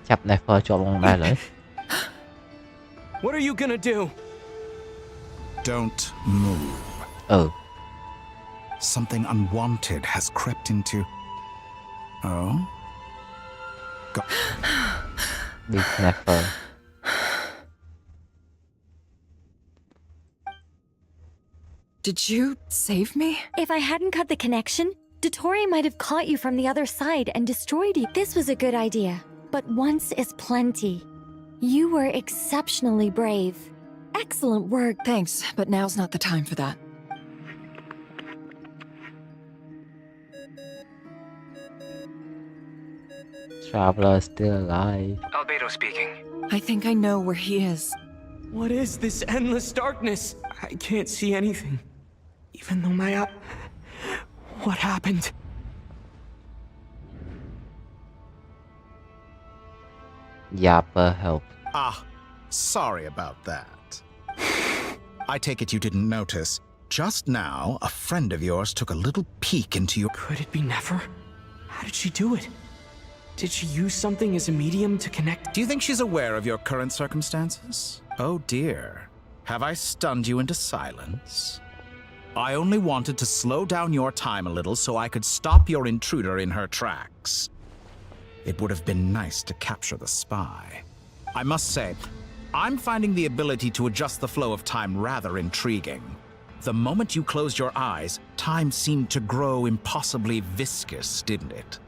ចាប់ Nefer ជាប់ក្នុងដែរលើ What are you gonna do? Don't move. Oh. Something unwanted has crept into... Oh? Big Nefer. Did you save me? If I hadn't cut the connection, Dottore might have caught you from the other side and destroyed you. This was a good idea, but once is plenty. You were exceptionally brave. Excellent work. Thanks, but now's not the time for that. Traveler is still alive. Albedo speaking. I think I know where he is. What is this endless darkness? I can't see anything. Even though my eye... What happened? Yappa help. Ah, sorry about that. I take it you didn't notice. Just now, a friend of yours took a little peek into your... Could it be Nefer? How did she do it? Did she use something as a medium to connect? Do you think she's aware of your current circumstances? Oh dear. Have I stunned you into silence? I only wanted to slow down your time a little so I could stop your intruder in her tracks. It would have been nice to capture the spy. I must say, I'm finding the ability to adjust the flow of time rather intriguing. The moment you closed your eyes, time seemed to grow impossibly viscous, didn't it?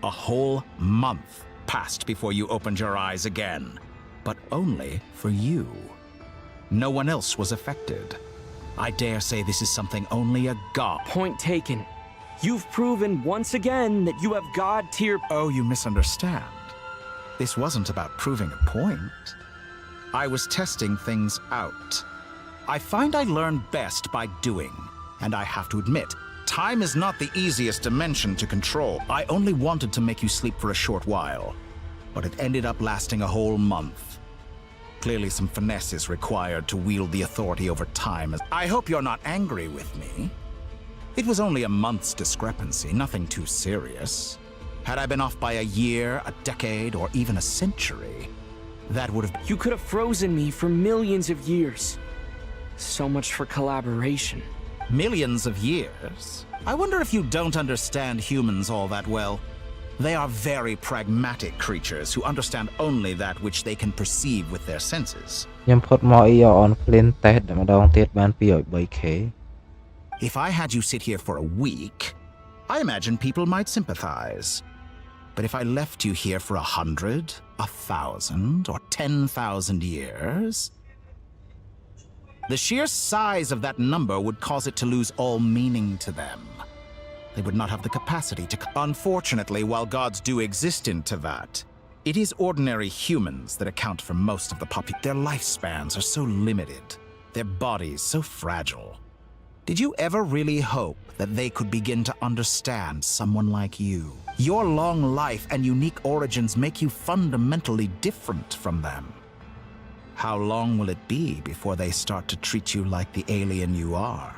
A whole month passed before you opened your eyes again, but only for you. No one else was affected. I dare say this is something only a god... Point taken. You've proven once again that you have god-tier... Oh, you misunderstand. This wasn't about proving a point. I was testing things out. I find I learn best by doing, and I have to admit, time is not the easiest dimension to control. I only wanted to make you sleep for a short while, but it ended up lasting a whole month. Clearly some finesse is required to wield the authority over time. I hope you're not angry with me. It was only a month's discrepancy, nothing too serious. Had I been off by a year, a decade, or even a century, that would have... You could have frozen me for millions of years. So much for collaboration. Millions of years? I wonder if you don't understand humans all that well. They are very pragmatic creatures who understand only that which they can perceive with their senses. ខ្ញុំផុតមក ER on Flint តេស្តម្ដងទៀតបាន 203k. If I had you sit here for a week, I imagine people might sympathize. But if I left you here for 100, 1,000, or 10,000 years, the sheer size of that number would cause it to lose all meaning to them. They would not have the capacity to... Unfortunately, while gods do exist in Tevat, it is ordinary humans that account for most of the population. Their lifespans are so limited, their bodies so fragile. Did you ever really hope that they could begin to understand someone like you? Your long life and unique origins make you fundamentally different from them. How long will it be before they start to treat you like the alien you are?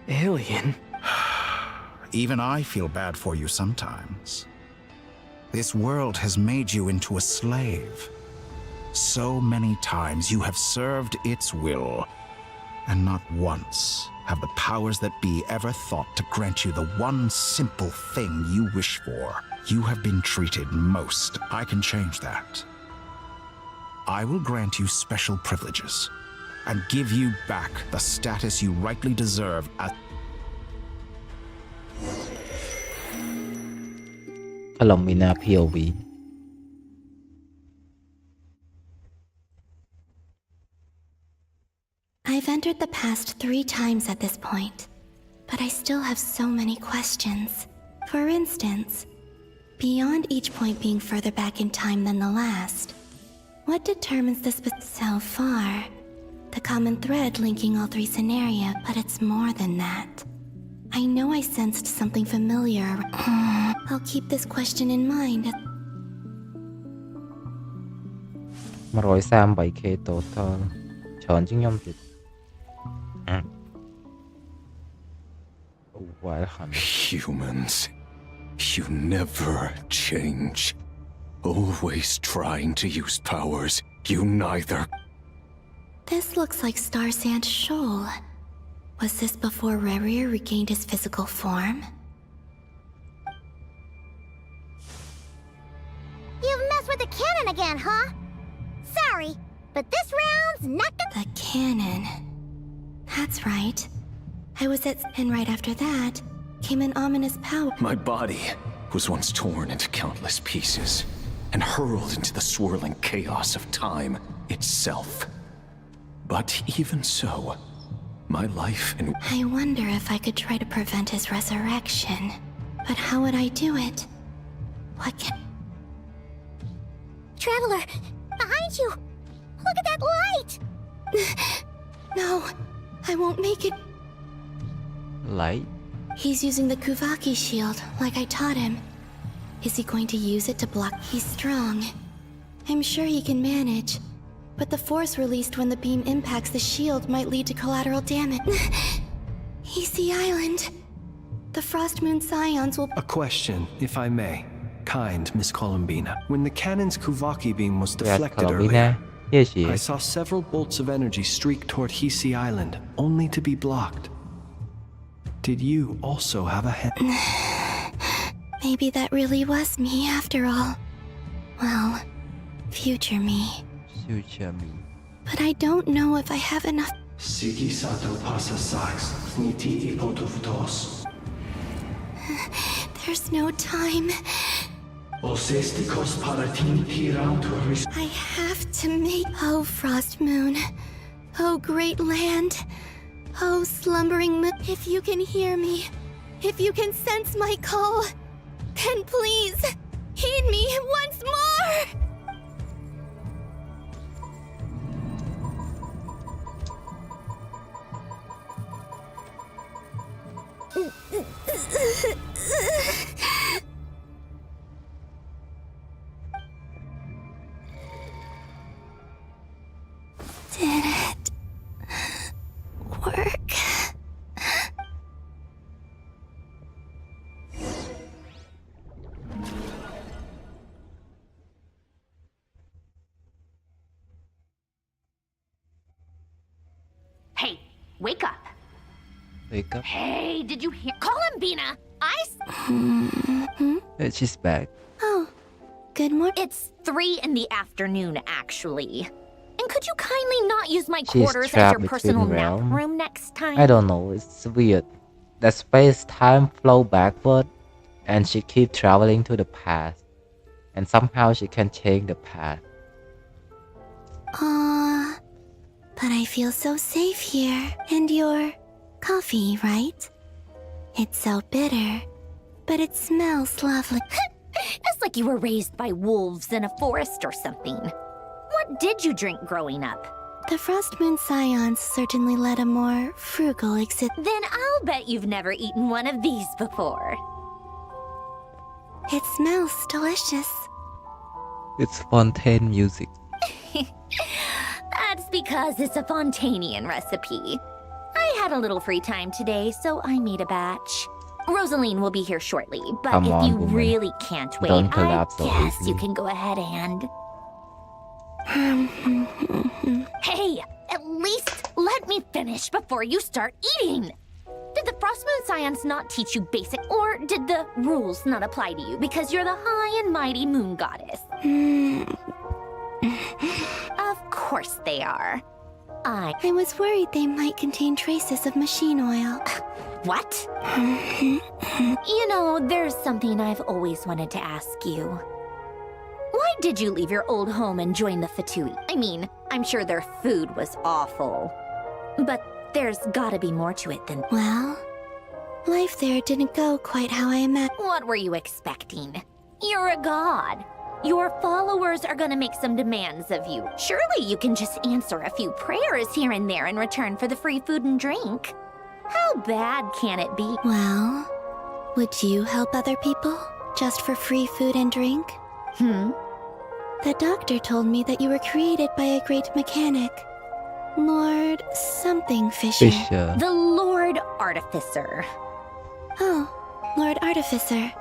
Alien? Even I feel bad for you sometimes. This world has made you into a slave. So many times you have served its will, and not once have the powers that be ever thought to grant you the one simple thing you wish for. You have been treated most. I can change that. I will grant you special privileges and give you back the status you rightly deserve as ขลอมมีนา POV I've entered the past 3 times at this point, but I still have so many questions. For instance, beyond each point being further back in time than the last, what determines this? So far, the common thread linking all 3 scenarios, but it's more than that. I know I sensed something familiar. I'll keep this question in mind. 103 7K totalច្រើនជាងខ្ញុំទៀតវ៉ាល់ខាន Humans, you never change. Always trying to use powers you neither. This looks like Star Sand Shoal. Was this before Rerir regained his physical form? You've messed with the cannon again, huh? Sorry, but this round's not gonna— The cannon. That's right. I was at— and right after that came an ominous power. My body was once torn into countless pieces and hurled into the swirling chaos of time itself. But even so, my life and— I wonder if I could try to prevent his resurrection. But how would I do it? What can— Traveler, behind you! Look at that light! No, I won't make it. Light He's using the Kuvaki shield, like I taught him. Is he going to use it to block? He's strong. I'm sure he can manage. But the force released when the beam impacts the shield might lead to collateral damage. Easy Island. The Frost Moon Scions will— A question, if I may. Kind Miss Columbina. When the cannon's Kuvaki beam was deflected earlier, Here she I is. saw several bolts of energy streak toward Hisi Island, only to be blocked. Did you also have a hand? Maybe that really was me after all. Well, future me. Future me. But I don't know if I have enough— Siki sato pasa sax, niti ipotovtos. There's no time. Osestikos paratin tiram tuaris. I have to make— Oh, Frost Moon. Oh, great land. Oh, slumbering moon. If you can hear me, if you can sense my call, then please, heed me once more! Did it work? Hey, wake up. Wake up. Hey, did you hear— Columbina! She's back. Oh, good morning. It's 3 in the afternoon, actually. And could you kindly not use my She's quarters as trapped your personal between nap realms. room next time? I don't know, it's weird. The space-time flow backward and she keep traveling to the past. And somehow she can change the past. Aww. But I feel so safe here. And your coffee, right? It's so bitter, but it smells lovely. It's like you were raised by wolves in a forest or something. What did you drink growing up? The Frost Moon Scions certainly led a more frugal exit. Then I'll bet you've never eaten one of these before. It smells delicious. It's fontaine music. That's because it's a Fontanian recipe. I had a little free time today, so I made a batch. Rosaline will be here shortly, but Come if on, you woman. really can't wait, Don't I collapse so guess easily. you can go ahead and... Hey, at least let me finish before you start eating! Did the Frostmoon Scions not teach you basic, or did the rules not apply to you because you're the high and mighty moon goddess? Of course they are. I was worried they might contain traces of machine oil. What? You know, there's something I've always wanted to ask you. Why did you leave your old home and join the Fatui? I mean, I'm sure their food was awful. But there's gotta be more to it than... Well, life there didn't go quite how I imagined. What were you expecting? You're a god. Your followers are gonna make some demands of you. Surely you can just answer a few prayers here and there in return for the free food and drink. How bad can it be? Well, would you help other people just for free food and drink? The doctor told me that you were created by a great mechanic. Lord something Fisher. The Lord Artificer. Oh, Lord Artificer.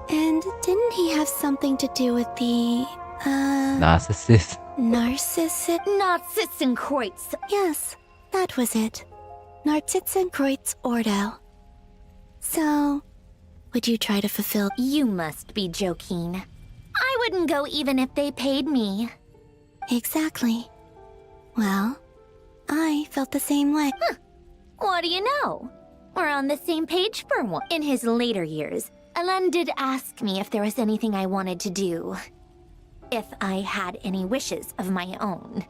And didn't he have something to do with the, Narcissist. Narcissenkreuz. Yes, that was it. Narcissenkreuz Ordo. So, would you try to fulfill... You must be joking. I wouldn't go even if they paid me. Exactly. Well, I felt the same way. What do you know? We're on the same page for one. In his later years, Alan did ask me if there was anything I wanted to do. If I had any wishes of my own.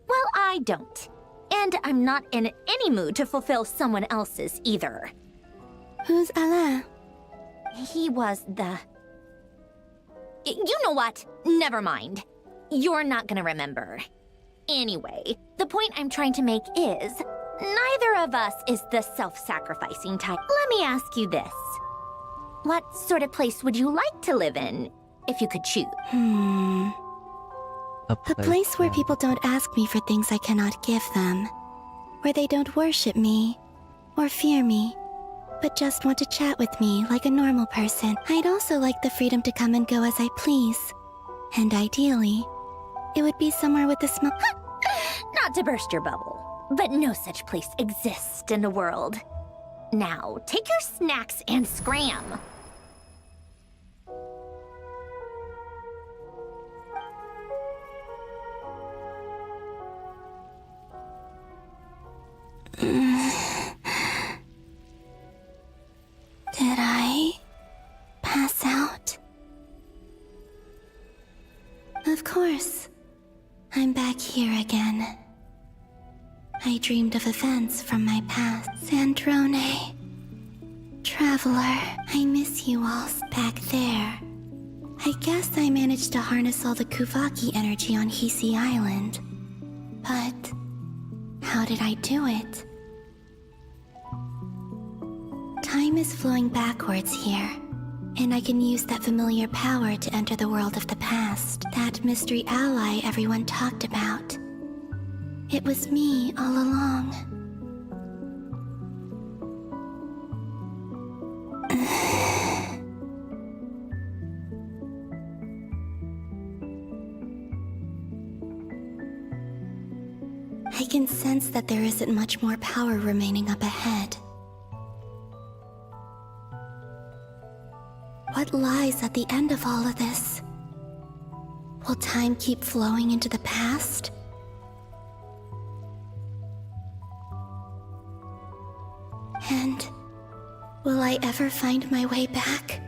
Well, I don't. And I'm not in any mood to fulfill someone else's either. Who's Alain? He was the... You know what? Never mind. You're not gonna remember. Anyway, the point I'm trying to make is, neither of us is the self-sacrificing type. Let me ask you this. What sort of place would you like to live in, if you could choose? A place where people don't ask me for things I cannot give them. Where they don't worship me, or fear me, but just want to chat with me like a normal person. I'd also like the freedom to come and go as I please. And ideally, it would be somewhere with a small... Not to burst your bubble, but no such place exists in the world. Now, take your snacks and scram. Did I pass out? Of course. I'm back here again. I dreamed of events from my past. Sandrone. Traveler. I miss you all back there. I guess I managed to harness all the Kuvaki energy on Hisi Island. But how did I do it? Time is flowing backwards here, and I can use that familiar power to enter the world of the past, that mystery ally everyone talked about. It was me all along. I can sense that there isn't much more power remaining up ahead. What lies at the end of all of this? Will time keep flowing into the past? And will I ever find my way back?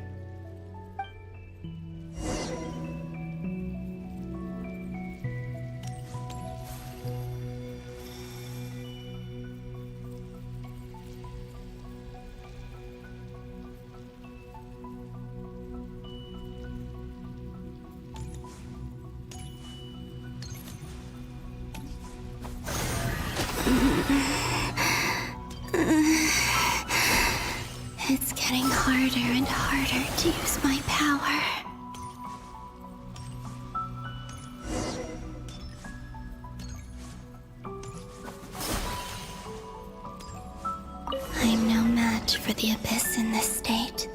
It's getting harder and harder to use my power. I'm no match for the Abyss in this state.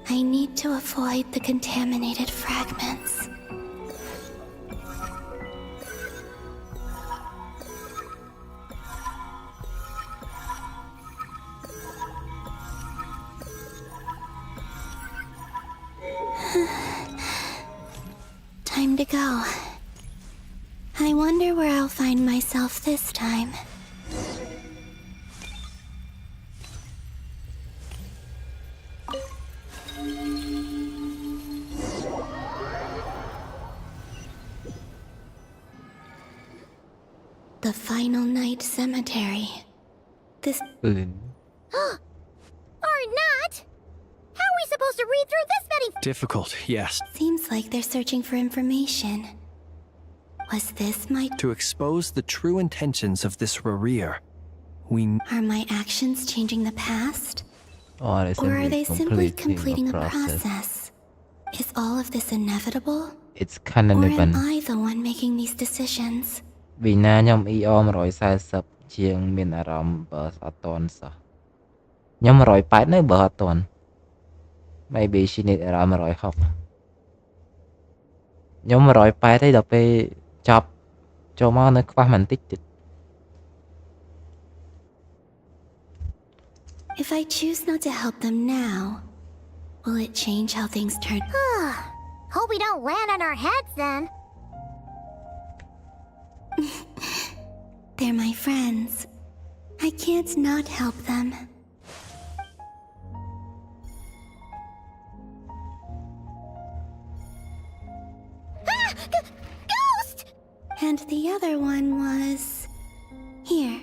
I need to avoid the contaminated fragments. Time to go. I wonder where I'll find myself this time. The final night cemetery. This... Or not? How are we supposed to read through this many... Difficult, yes. Seems like they're searching for information. Was this my... To expose the true intentions of this Rerir, we... Are my actions changing the past? Or Or are they simply completing a a process? Is all of this inevitable? It's kind of Or even. am I the one making these decisions? vìណាខ្ញុំ EO 140ជាងមានអារម្មណ៍បើអត់តន់សោះខ្ញុំ180នៅបើអត់តន់ maybe she need around 160ខ្ញុំ180ទេដល់ពេលចប់ចូលមកនៅខ្វះបន្តិចទៀត If I choose not to help them now, will it change how things turn? Hope we don't land on our heads then. They're my friends. I can't not help them. Ghost! And the other one was... here.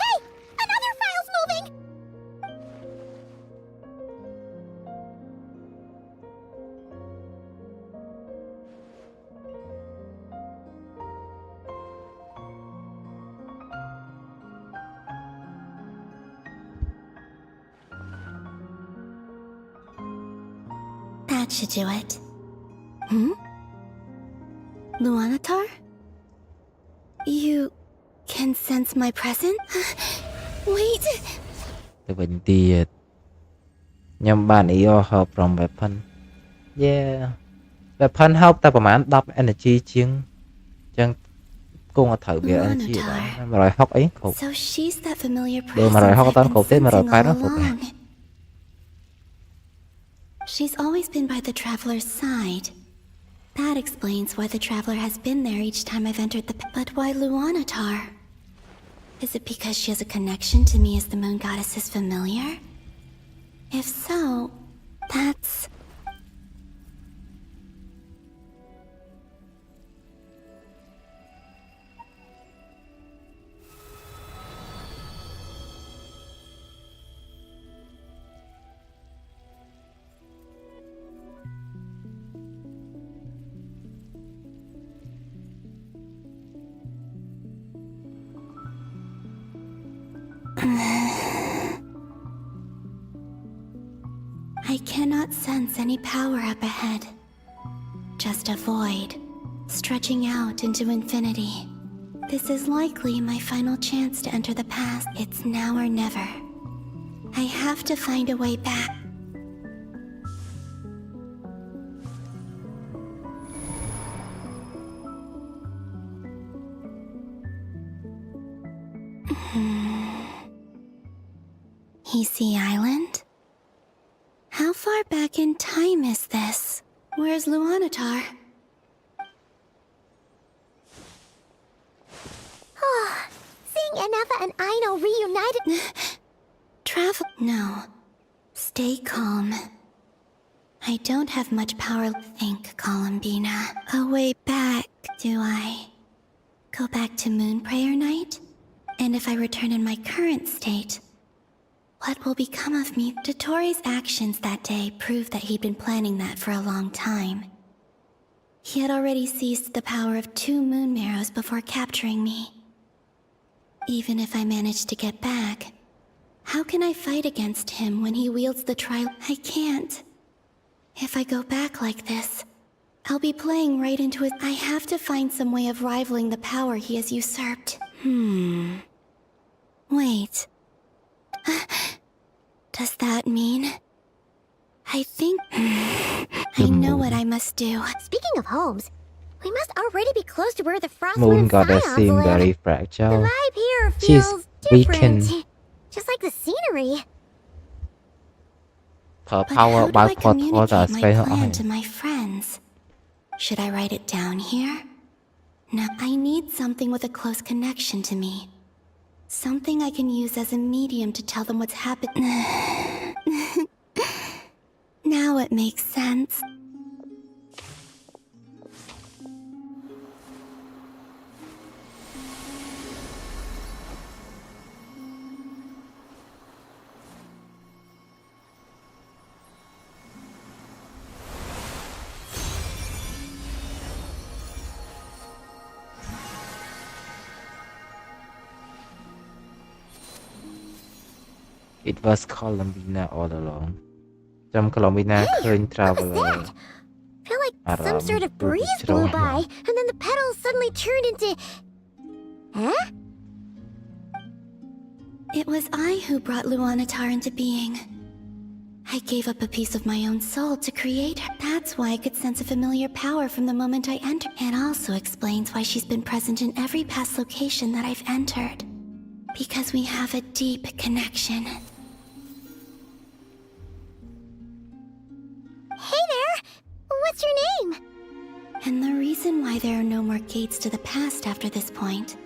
Hey! Another file's moving! That should do it. Luanatar? You can sense my presence? Wait! ទៅវិញទៀតខ្ញុំបាន EO ហូប from weapon yeah weapon ហូបតែប្រហែល10 energy ជាងអញ្ចឹងគង់អត់ត្រូវវា energy ដែរ160អីគ្រប់ So she's that familiar បើ presence 160 I've អត់តាន់គ្រប់ទេ been sensing 180 all នោះគ្រប់ហើយ along. She's always been by the Traveler's side. That explains why the Traveler has been there each time I've entered the... But why Luanatar? Is it because she has a connection to me as the Moon Goddess's familiar? If so, that's... I cannot sense any power up ahead. Just a void, stretching out into infinity. This is likely my final chance to enter the past. It's now or never. I have to find a way back. Hisi Island? How far back in time is this? Where's Luanatar? Seeing Enefa and Aino reunited... Travel... No. Stay calm. I don't have much power to think, Columbina. A way back, do I? Go back to Moon Prayer Night? And if I return in my current state, what will become of me? Dotori's actions that day proved that he'd been planning that for a long time. He had already seized the power of 2 moon marrows before capturing me. Even if I manage to get back, how can I fight against him when he wields the I can't. If I go back like this, I'll be playing right into his— I have to find some way of rivaling the power he has usurped. Wait. Does that mean— I think— I know what I must do. Speaking of homes, we must already be close to where the Frostmoon Moon and goddess Scions seemed live. very The fragile. vibe here She's feels weakened. different. Just like the scenery. Her But power how do by I portal communicate đã my space her plan eye. to my friends? Should I write it down here? No, I need something with a close connection to me. Something I can use as a medium to tell them what's happened. Now it makes sense. It was Columbina all along. จำ Columbina เคย traveler Feel like some sort of breeze blew by, and then the petals suddenly turned into... Huh? It was I who brought Luanatar into being. I gave up a piece of my own soul to create her. That's why I could sense a familiar power from the moment I entered. It also explains why she's been present in every past location that I've entered. Because we have a deep connection. Hey there! What's your name? And the reason why there are no more gates to the past after this point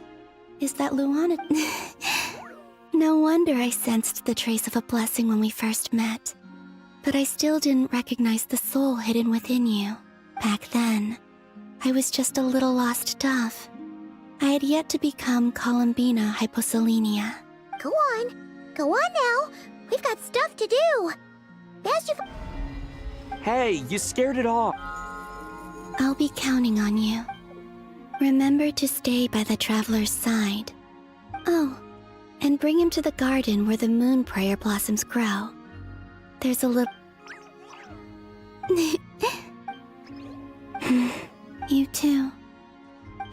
is that Luana... No wonder I sensed the trace of a blessing when we first met. But I still didn't recognize the soul hidden within you. Back then, I was just a little lost dove. I had yet to become Columbina Hyposelenia. Go on. Go on now. We've got stuff to do. As you... Hey, you scared it off. I'll be counting on you. Remember to stay by the traveler's side. Oh, and bring him to the garden where the moon prayer blossoms grow. There's a little... You too.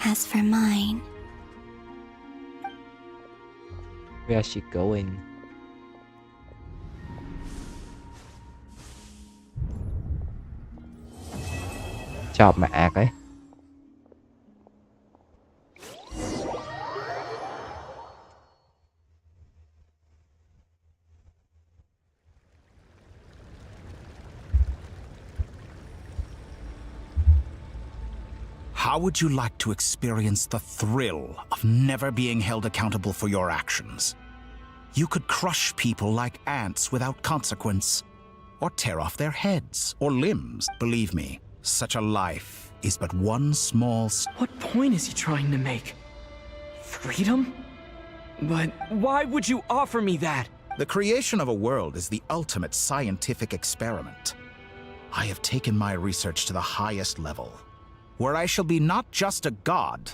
As for mine... Where is she going? Chọc mẹ ác ấy. How would you like to experience the thrill of never being held accountable for your actions? You could crush people like ants without consequence, or tear off their heads or limbs. Believe me, such a life is but one small... What point is he trying to make? Freedom? But why would you offer me that? The creation of a world is the ultimate scientific experiment. I have taken my research to the highest level, where I shall be not just a god,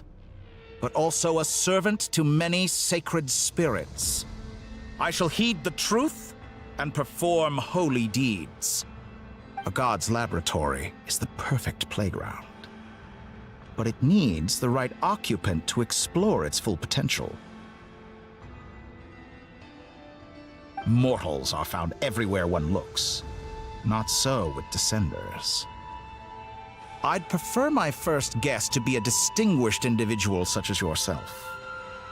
but also a servant to many sacred spirits. I shall heed the truth and perform holy deeds. A god's laboratory is the perfect playground, but it needs the right occupant to explore its full potential. Mortals are found everywhere one looks. Not so with Descenders. I'd prefer my first guest to be a distinguished individual such as yourself.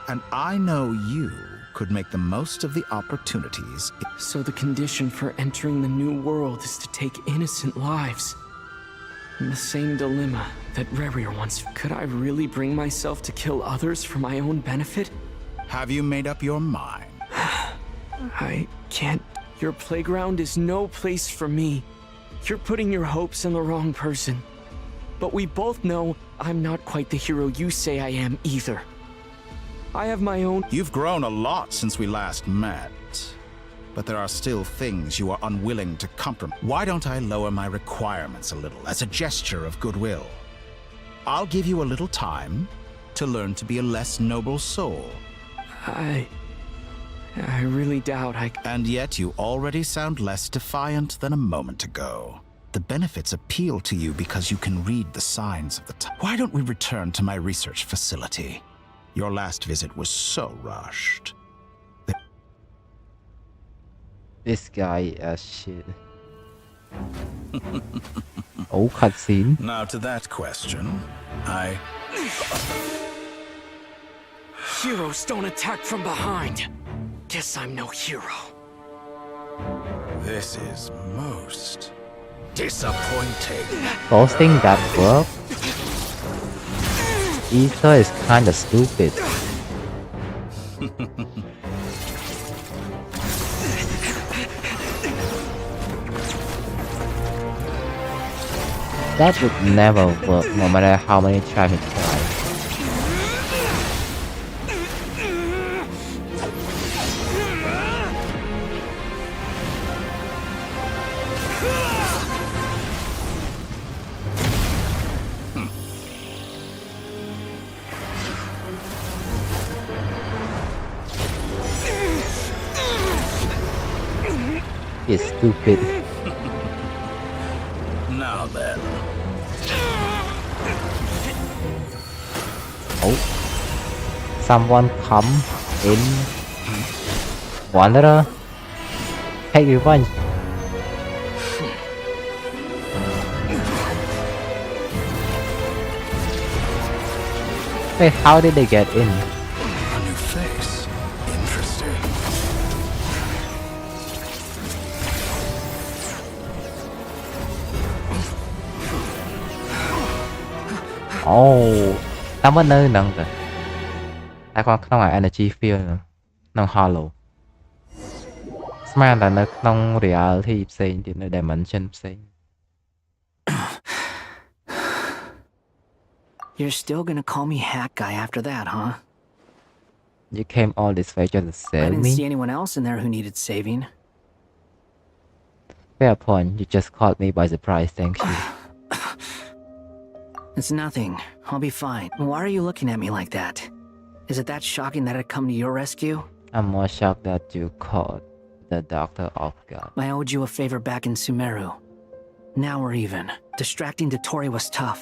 And I know you could make the most of the opportunities. So the condition for entering the new world is to take innocent lives. The same dilemma that Rerir once... Could I really bring myself to kill others for my own benefit? Have you made up your mind? I can't. Your playground is no place for me. You're putting your hopes in the wrong person. But we both know I'm not quite the hero you say I am either. I have my own... You've grown a lot since we last met. But there are still things you are unwilling to compromise. Why don't I lower my requirements a little as a gesture of goodwill? I'll give you a little time to learn to be a less noble soul. I really doubt I... And yet you already sound less defiant than a moment ago. The benefits appeal to you because you can read the signs of the time. Why don't we return to my research facility? Your last visit was so rushed. This guy shit. Oh, cutscene. Now to that question, Heroes don't attack from behind. Guess I'm no hero. This is most disappointing. Ghosting that work? Ether is kinda stupid. That would never work no matter how many times it tries. It's stupid. Now then. Oh. Someone come in. Wanderer. Take revenge. Wait, how did they get in? A new face. Interesting. Oh, តាមមកនៅហ្នឹងទៅតែគាត់ក្នុង energy field ក្នុង hollow ស្មានតែនៅក្នុង reality ផ្សេងទៀតនៅ dimension ផ្សេង You're still gonna call me hack guy after that, huh? You came all this way just to I save didn't me? see anyone else in there who needed saving. Fair point, you just caught me by surprise, thank you. It's nothing. I'll be fine. Why are you looking at me like that? Is it that shocking that I'd come to your rescue? I'm more shocked that you caught the doctor off guard. I owed you a favor back in Sumeru. Now we're even. Distracting Dotori was tough.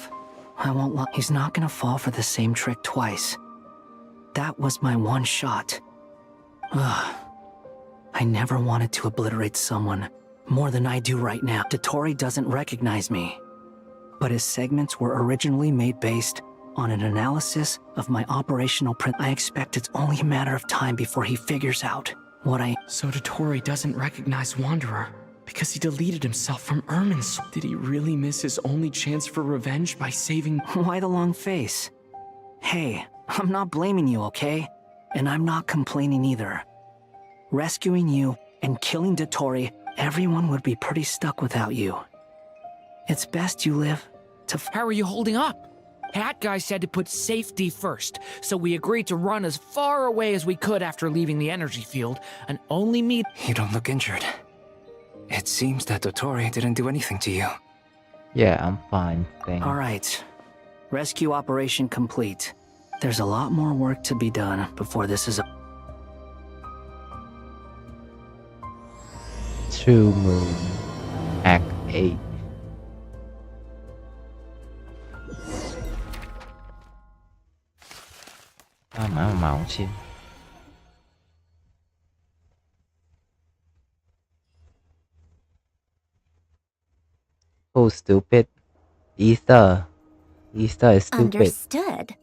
I won't lie. He's not gonna fall for the same trick twice. That was my one shot. Ugh. I never wanted to obliterate someone more than I do right now. Dotori doesn't recognize me. But his segments were originally made based on an analysis of my operational print. I expect it's only a matter of time before he figures out what I... So Dotori doesn't recognize Wanderer because he deleted himself from Ermin's. Did he really miss his only chance for revenge by saving... Why the long face? Hey, I'm not blaming you, okay? And I'm not complaining either. Rescuing you and killing Dotori, everyone would be pretty stuck without you. It's best you live to... How are you holding up? Hat Guy said to put safety first, so we agreed to run as far away as we could after leaving the energy field, and only meet... You don't look injured. It seems that Dotori didn't do anything to you. Yeah, I'm fine, thanks. Alright. Rescue operation complete. There's a lot more work to be done before this is... True Moon. Act 8. Má màu xin. Oh, stupid. Ether. Ether is stupid. Understood.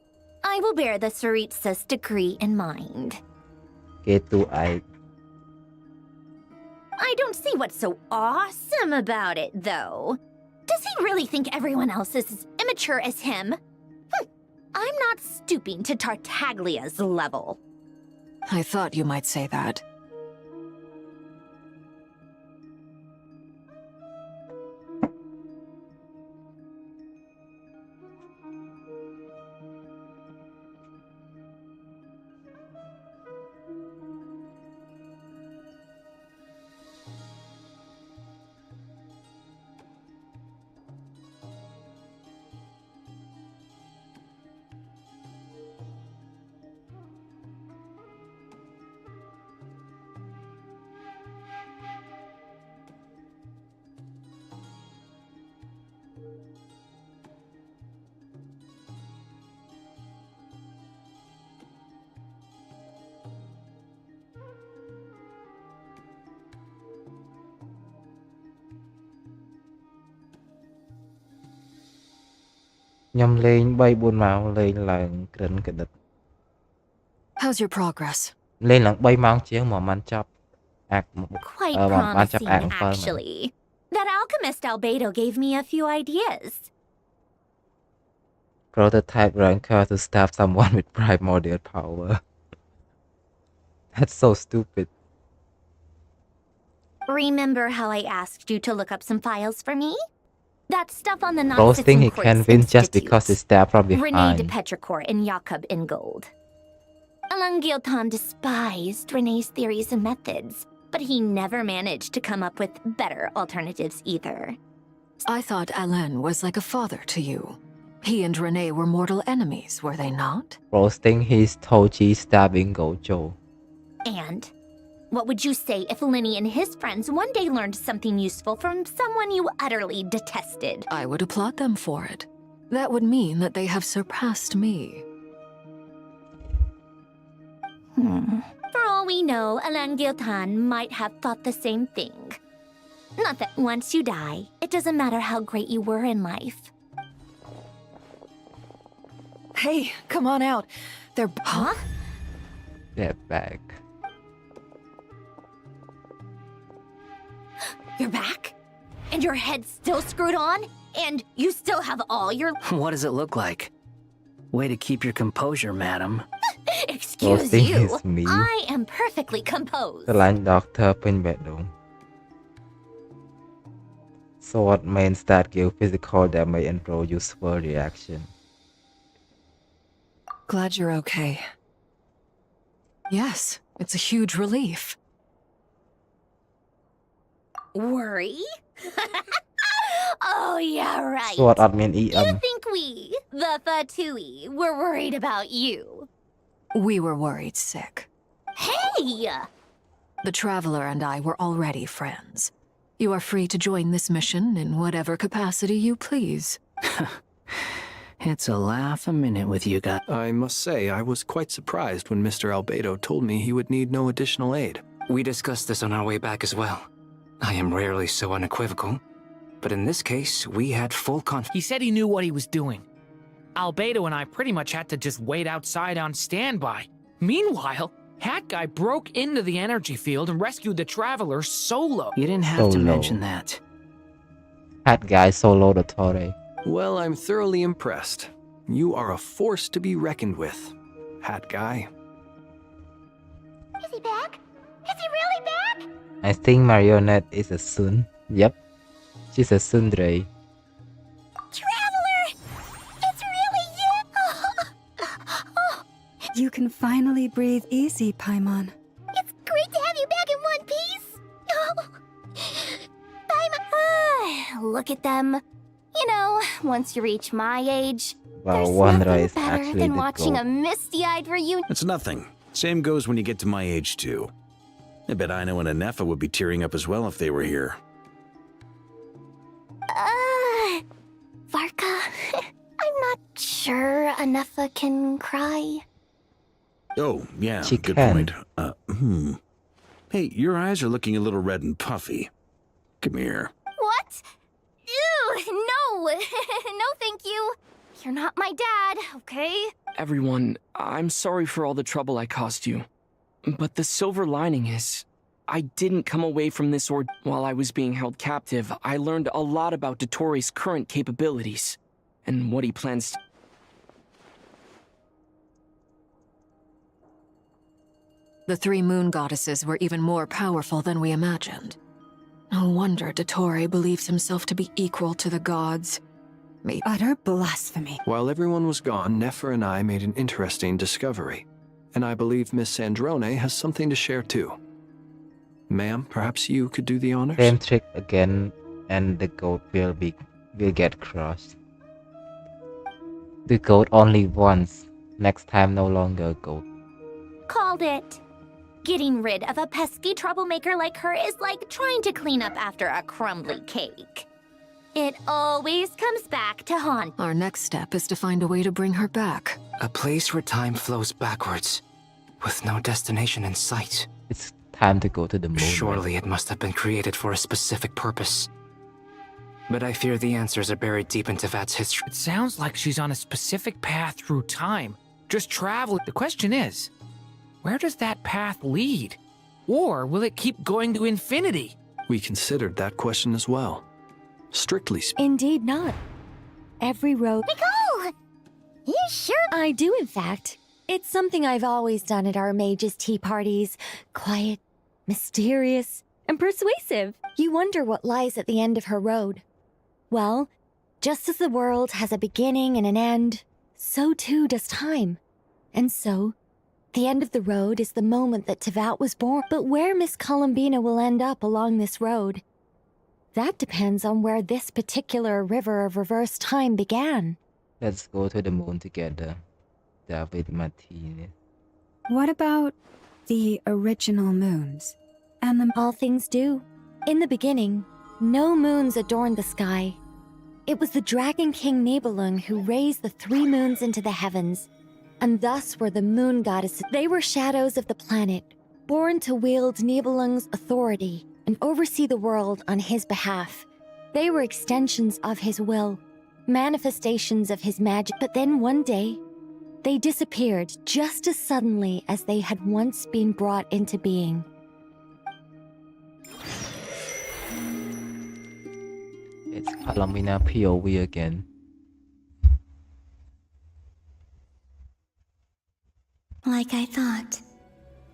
I will bear the Tsaritsa's decree in mind. Get to I. I don't see what's so awesome about it, though. Does he really think everyone else is as immature as him? I'm not stooping to Tartaglia's level. I thought you might say that. ខ្ញុំលេង3 4ម៉ោងលេងឡើងក្រិនក្តិត How's your progress? លេងឡើង3ម៉ោងជាងមកបានចប់អាក់ Quite បានចាប់ promising, អាក់7 actually. That alchemist Albedo gave me a few ideas. Prototype ranker to stab someone with primordial power. That's so stupid. Remember how I asked you to look up some files for me? That stuff on the Rose think he Nazis can win just because he stabbed from Rene de behind. Petrichor and Jakob Ingold. Alangilton despised Rene's theories and methods, but he never managed to come up with better alternatives either. I thought Alain was like a father to you. He and Rene were mortal enemies, were they not? Rose think he's Toji stabbing Gojo. And what would you say if Lenny and his friends one day learned something useful from someone you utterly detested? I would applaud them for it. That would mean that they have surpassed me. For all we know, Alain Giltan might have thought the same thing. Not that once you die, it doesn't matter how great you were in life. Hey, come on out. They're... Huh? Get back. You're back? And your head's still screwed on? And you still have all your... What does it look like? Way to keep your composure, madam. Excuse think you. it's me. I am perfectly composed. ស្រឡាញ់ Doctor ពេញបេះដូង Sword mains that give physical damage and roll useful reaction. Glad you're okay. Yes, it's a huge relief. Worry? Oh, yeah, right. Sword អត់មាន You EM. think we, the Fatui, were worried about you? We were worried sick. Hey! The Traveler and I were already friends. You are free to join this mission in whatever capacity you please. It's a laugh a minute with you guys. I must say, I was quite surprised when Mr. Albedo told me he would need no additional aid. We discussed this on our way back as well. I am rarely so unequivocal, but in this case, we had full confidence. He said he knew what he was doing. Albedo and I pretty much had to just wait outside on standby. Meanwhile, Hat Guy broke into the energy field and rescued the Traveler solo. You didn't have to Solo. mention that. Hat guy solo the Torre. Well, I'm thoroughly impressed. You are a force to be reckoned with, Hat Guy. Is he back? Is he really back? I think Marionette is a Sun. Yep. She's a Sundre. Traveler! It's really you! You can finally breathe easy, Paimon. It's great to have you back in one piece! Look at them. You know, once you reach my age, Wow, there's Wanderer nothing is better actually than the watching goat. a misty-eyed reunion. It's nothing. Same goes when you get to my age, too. I bet Ino and Anefa would be tearing up as well if they were here. Varka, I'm not sure Anefa can cry. Oh, yeah, She good can. point. Hey, your eyes are looking a little red and puffy. Come here. What? Ew, no! No, thank you. You're not my dad, okay? Everyone, I'm sorry for all the trouble I caused you. But the silver lining is, I didn't come away from this while I was being held captive. I learned a lot about Dotori's current capabilities, and what he plans to... The three moon goddesses were even more powerful than we imagined. No wonder Dottore believes himself to be equal to the gods. Utter blasphemy. While everyone was gone, Nefer and I made an interesting discovery. And I believe Miss Sandrone has something to share too. Ma'am, perhaps you could do the honors? Same trick again and the goat will get crushed. The goat only once. Next time no longer a goat. Called it. Getting rid of a pesky troublemaker like her is like trying to clean up after a crumbly cake. It always comes back to haunt. Our next step is to find a way to bring her back. A place where time flows backwards, with no destination in sight. It's time to go to the moon. Surely it must have been created for a specific purpose. but I fear the answers are buried deep in Tevat's history. It sounds like she's on a specific path through time. Just travel. The question is, where does that path lead? Or will it keep going to infinity? We considered that question as well. Strictly speaking. Indeed not. Every road. Nicole! You sure? I do, in fact. It's something I've always done at our mages' tea parties. Quiet, mysterious, and persuasive. You wonder what lies at the end of her road. Well, just as the world has a beginning and an end, so too does time. And so, the end of the road is the moment that Tevat was born. But where Miss Columbina will end up along this road, that depends on where this particular river of reverse time began. Let's go to the moon together. David Martinez. What about the original moons? And the... All things do. In the beginning, no moons adorned the sky. It was the Dragon King Nibelung who raised the 3 moons into the heavens, and thus were the moon goddesses. They were shadows of the planet, born to wield Nibelung's authority and oversee the world on his behalf. They were extensions of his will, manifestations of his magic. But then one day, they disappeared just as suddenly as they had once been brought into being. It's Palomina POV again. Like I thought.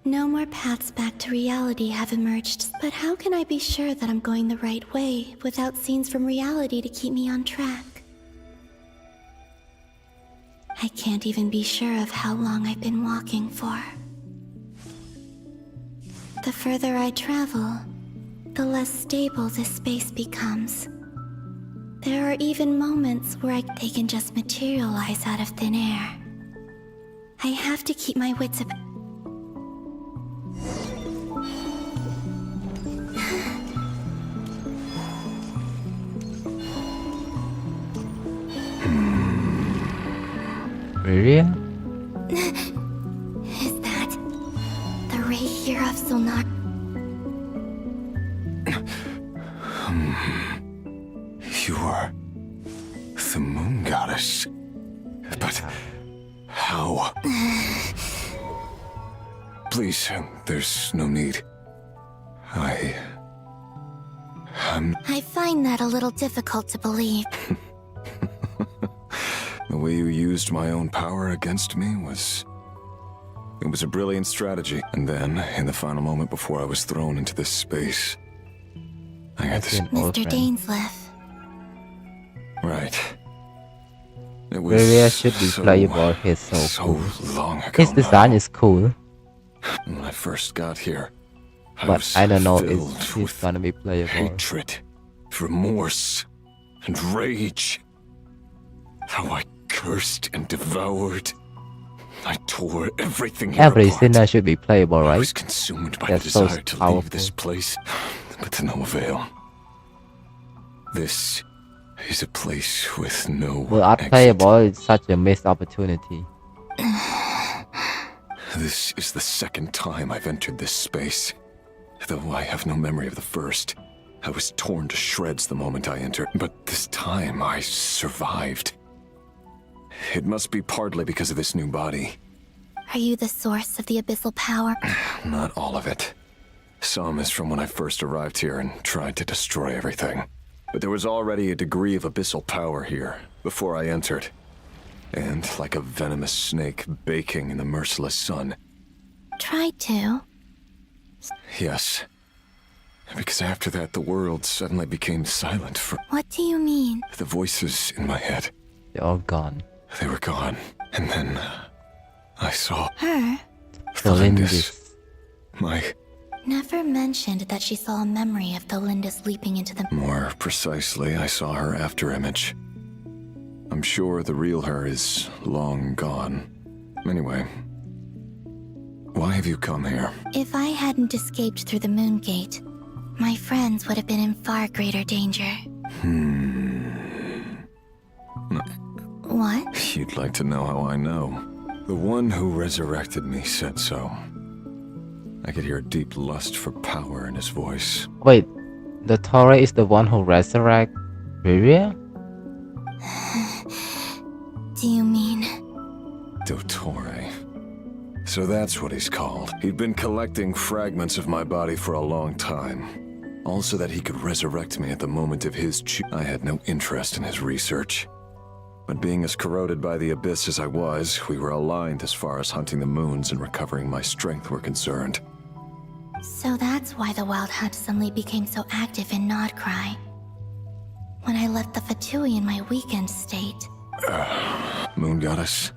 No more paths back to reality have emerged, but how can I be sure that I'm going the right way without scenes from reality to keep me on track? I can't even be sure of how long I've been walking for. The further I travel, the less stable this space becomes. There are even moments where they can just materialize out of thin air. I have to keep my wits about. Really? Is that the ray here of Sonar? You are the moon goddess. But how? Please, there's no need. I find that a little difficult to believe. The way you used my own power against me was... It was a brilliant strategy. And then, in the final moment before I was thrown into this space, I had this... Mr. Dainsleif. Right. It was Really should be playable. He's so cool. long ago. His design is cool. When I first got here, But I don't know if filled he's with gonna be playable. hatred, remorse, and rage. How I cursed and devoured. I tore everything here Every apart. sinner should be playable, right? I was consumed by They're the so desire to powerful. leave this place, but to no avail. This is a place with no Well, unplayable is such a missed opportunity. This is the second time I've entered this space. Though I have no memory of the first. I was torn to shreds the moment I entered, but this time I survived. It must be partly because of this new body. Are you the source of the abyssal power? Not all of it. Some is from when I first arrived here and tried to destroy everything. But there was already a degree of abyssal power here before I entered. And like a venomous snake baking in the merciless sun. Tried to. Yes. Because after that, the world suddenly became silent for... What do you mean? The voices in my head. They're all gone. They were gone. And then... I saw... Her? Lindis. My... Never mentioned that she saw a memory of the Lindis leaping into the... More precisely, I saw her after-image. I'm sure the real her is long gone. Anyway... Why have you come here? If I hadn't escaped through the moon gate, my friends would have been in far greater danger. What? You'd like to know how I know. The one who resurrected me said so. I could hear a deep lust for power in his voice. Wait, the Torre is the one who resurrect Really? Do you mean... Dottore. So that's what he's called. He'd been collecting fragments of my body for a long time. All so that he could resurrect me at the moment of his I had no interest in his research. But being as corroded by the abyss as I was, we were aligned as far as hunting the moons and recovering my strength were concerned. So that's why the Wild Hunt suddenly became so active in Nodcry. When I left the Fatui in my weakened state. Moon Goddess?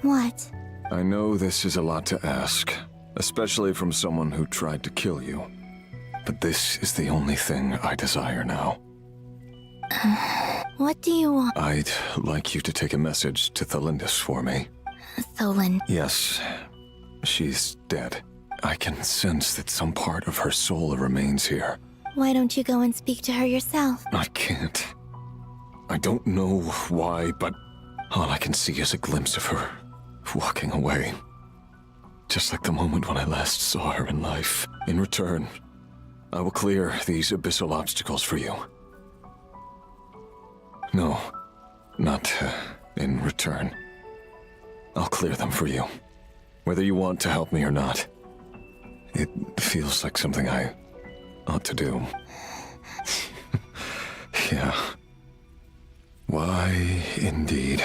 What? I know this is a lot to ask, especially from someone who tried to kill you. But this is the only thing I desire now. What do you want? I'd like you to take a message to Thalindis for me. Tholin. Yes, she's dead. I can sense that some part of her soul remains here. Why don't you go and speak to her yourself? I can't. I don't know why, but all I can see is a glimpse of her walking away. Just like the moment when I last saw her in life. In return, I will clear these abyssal obstacles for you. No, not in return. I'll clear them for you. Whether you want to help me or not. It feels like something I ought to do. Yeah. Why, indeed.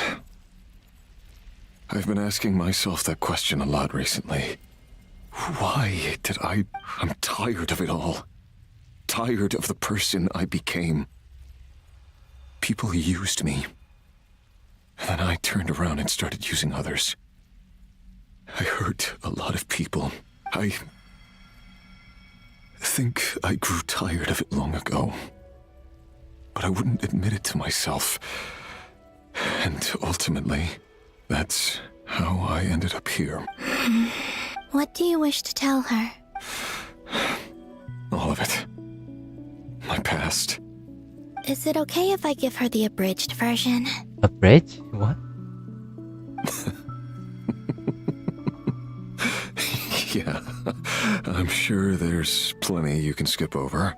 I've been asking myself that question a lot recently. Why did I'm tired of it all. Tired of the person I became. People used me. And then I turned around and started using others. I hurt a lot of people. I think I grew tired of it long ago. But I wouldn't admit it to myself. And ultimately, that's how I ended up here. What do you wish to tell her? All of it. My past. Is it okay if I give her the abridged version? Abridged? What? Yeah, I'm sure there's plenty you can skip over.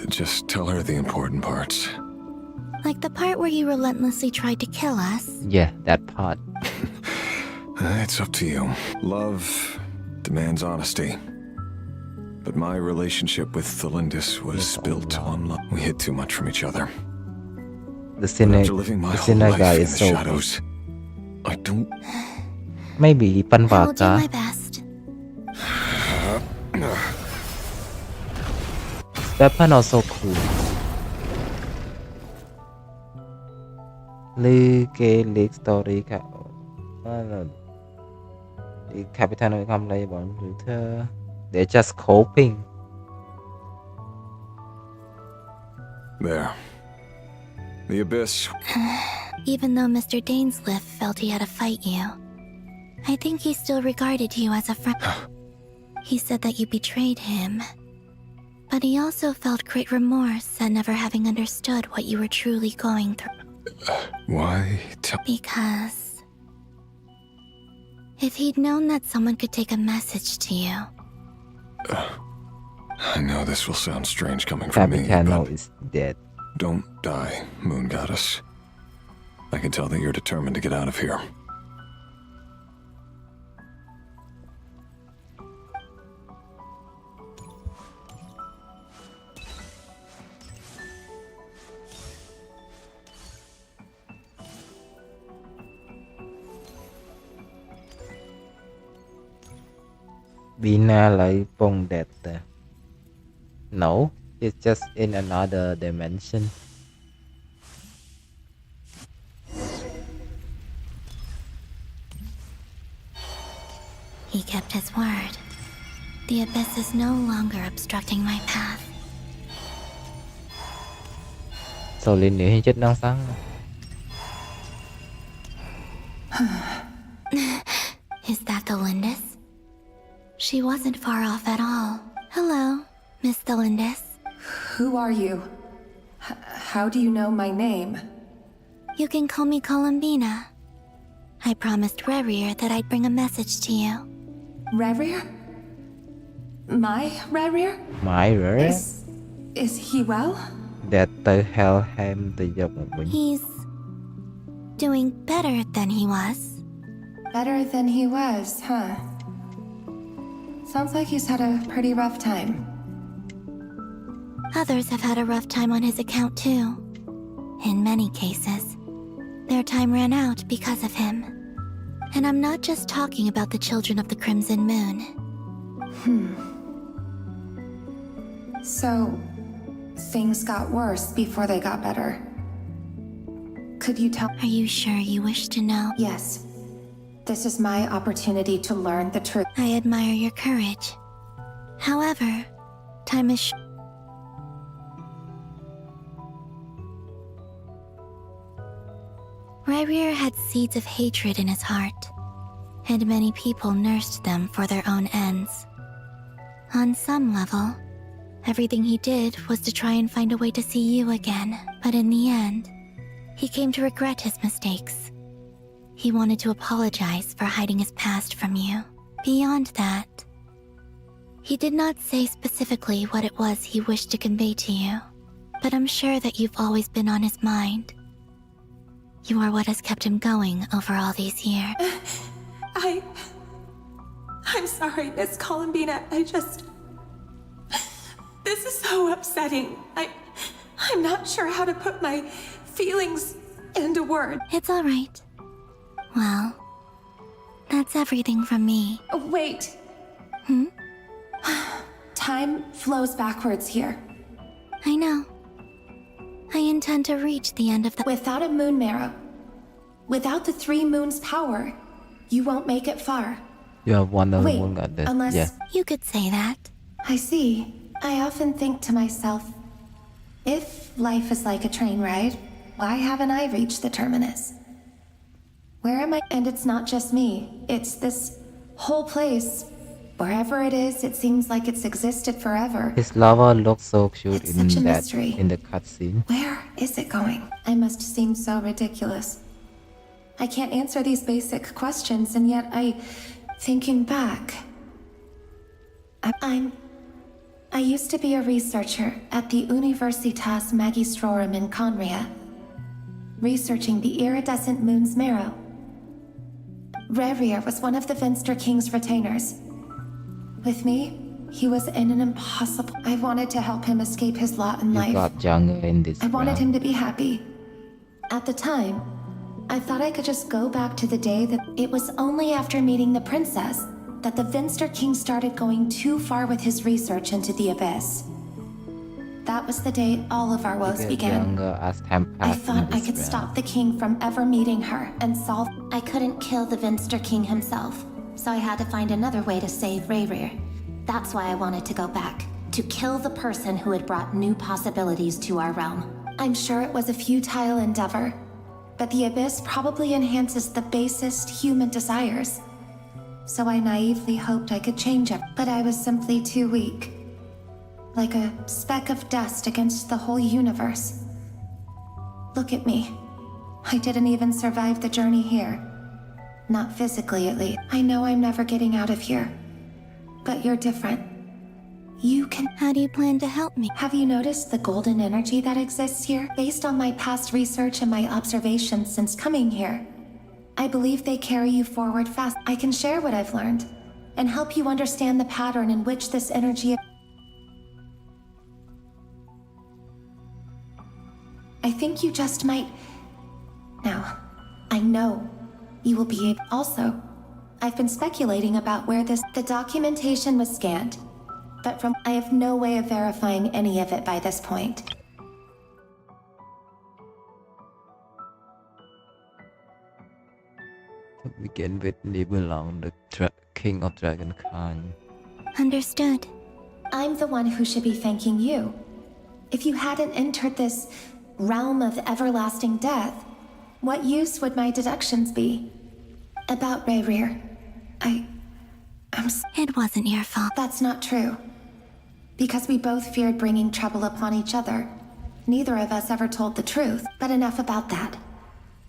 Just tell her the important parts. Like the part where you relentlessly tried to kill us? Yeah, that part. It's up to you. Love demands honesty. But my relationship with Thalindis was built on love. We hid too much from each other. The Sinner guy is so shadows, I don't... Maybe I will do Panbaka. my best. Weapon also cool. League story ค่ะ The Captain ทำอะไรบอกหรือเธอ They're just coping. There. The abyss. Even though Mr. Dainsliff felt he had to fight you, I think he still regarded you as a friend. He said that you betrayed him. But he also felt great remorse at never having understood what you were truly going through. Why? Because... if he'd known that someone could take a message to you... I know this will sound strange coming from me, Capitano but is dead. don't die, Moon Goddess. I can tell that you're determined to get out of here. Bina lại bông đẹp. No, it's just in another dimension. He kept his word. The abyss is no longer obstructing my path. Sau lên nữa chết đang sáng. Is that Thalindis? She wasn't far off at all. Hello, Miss Thalindis. Who are you? How do you know my name? You can call me Columbina. I promised Rerir that I'd bring a message to you. Rerir? My Rerir? My Rerir? Is he well? That tới Helheim từ giờ một mình. He's doing better than he was. Better than he was, huh? Sounds like he's had a pretty rough time. Others have had a rough time on his account too. In many cases, their time ran out because of him. And I'm not just talking about the children of the Crimson Moon. So, things got worse before they got better. Could you tell? Are you sure you wish to know? Yes. This is my opportunity to learn the truth. I admire your courage. However, time is Rarier had seeds of hatred in his heart, and many people nursed them for their own ends. On some level, everything he did was to try and find a way to see you again, but in the end, he came to regret his mistakes. He wanted to apologize for hiding his past from you. Beyond that, he did not say specifically what it was he wished to convey to you, but I'm sure that you've always been on his mind. You are what has kept him going over all these years. I'm sorry, Miss Columbina. This is so upsetting. I'm not sure how to put my feelings into words. It's all right. Well, that's everything from me. Wait. Time flows backwards here. I know. I intend to reach the end of the— Without a moon marrow, without the 3 moons' power, you won't make it far. You have one of Wait, one goddess. unless— Yeah. You could say that. I see. I often think to myself, if life is like a train ride, why haven't I reached the terminus? Where am I? And it's not just me. It's this whole place. Wherever it is, it seems like it's existed forever. His lava looks so cute It's in such a that mystery. in the cutscene. Where is it going? I must seem so ridiculous. I can't answer these basic questions, and yet thinking back, I used to be a researcher at the Universitas Magistrorum in Conria, researching the iridescent moon's marrow. Rarier was one of the Finster King's retainers. With me, he was in an impossible— I wanted to help him escape his lot in You life. got younger in this I wanted round. him to be happy. At the time, I thought I could just go back to the day that— It was only after meeting the princess that the Finster King started going too far with his research into the Abyss. That was the day all of our You woes get began. younger as time I passes in thought I this could round. stop the king from ever meeting her and solve— I couldn't kill the Vinster King himself, so I had to find another way to save Rayrir. That's why I wanted to go back, to kill the person who had brought new possibilities to our realm. I'm sure it was a futile endeavor, but the Abyss probably enhances the basest human desires. So I naively hoped I could change it, but I was simply too weak. Like a speck of dust against the whole universe. Look at me. I didn't even survive the journey here. Not physically, at least. I know I'm never getting out of here. But you're different. You can— How do you plan to help me? Have you noticed the golden energy that exists here? Based on my past research and my observations since coming here, I believe they carry you forward fast. I can share what I've learned and help you understand the pattern in which this energy— I think you just might— Now, I know you will be able— Also, I've been speculating about where the documentation was scanned, but I have no way of verifying any of it by this point. To begin with, Nibelung, the king of Dragonkind. Understood. I'm the one who should be thanking you. If you hadn't entered this realm of everlasting death, what use would my deductions be? About Rayrir, It wasn't your fault. That's not true. Because we both feared bringing trouble upon each other. Neither of us ever told the truth, but enough about that.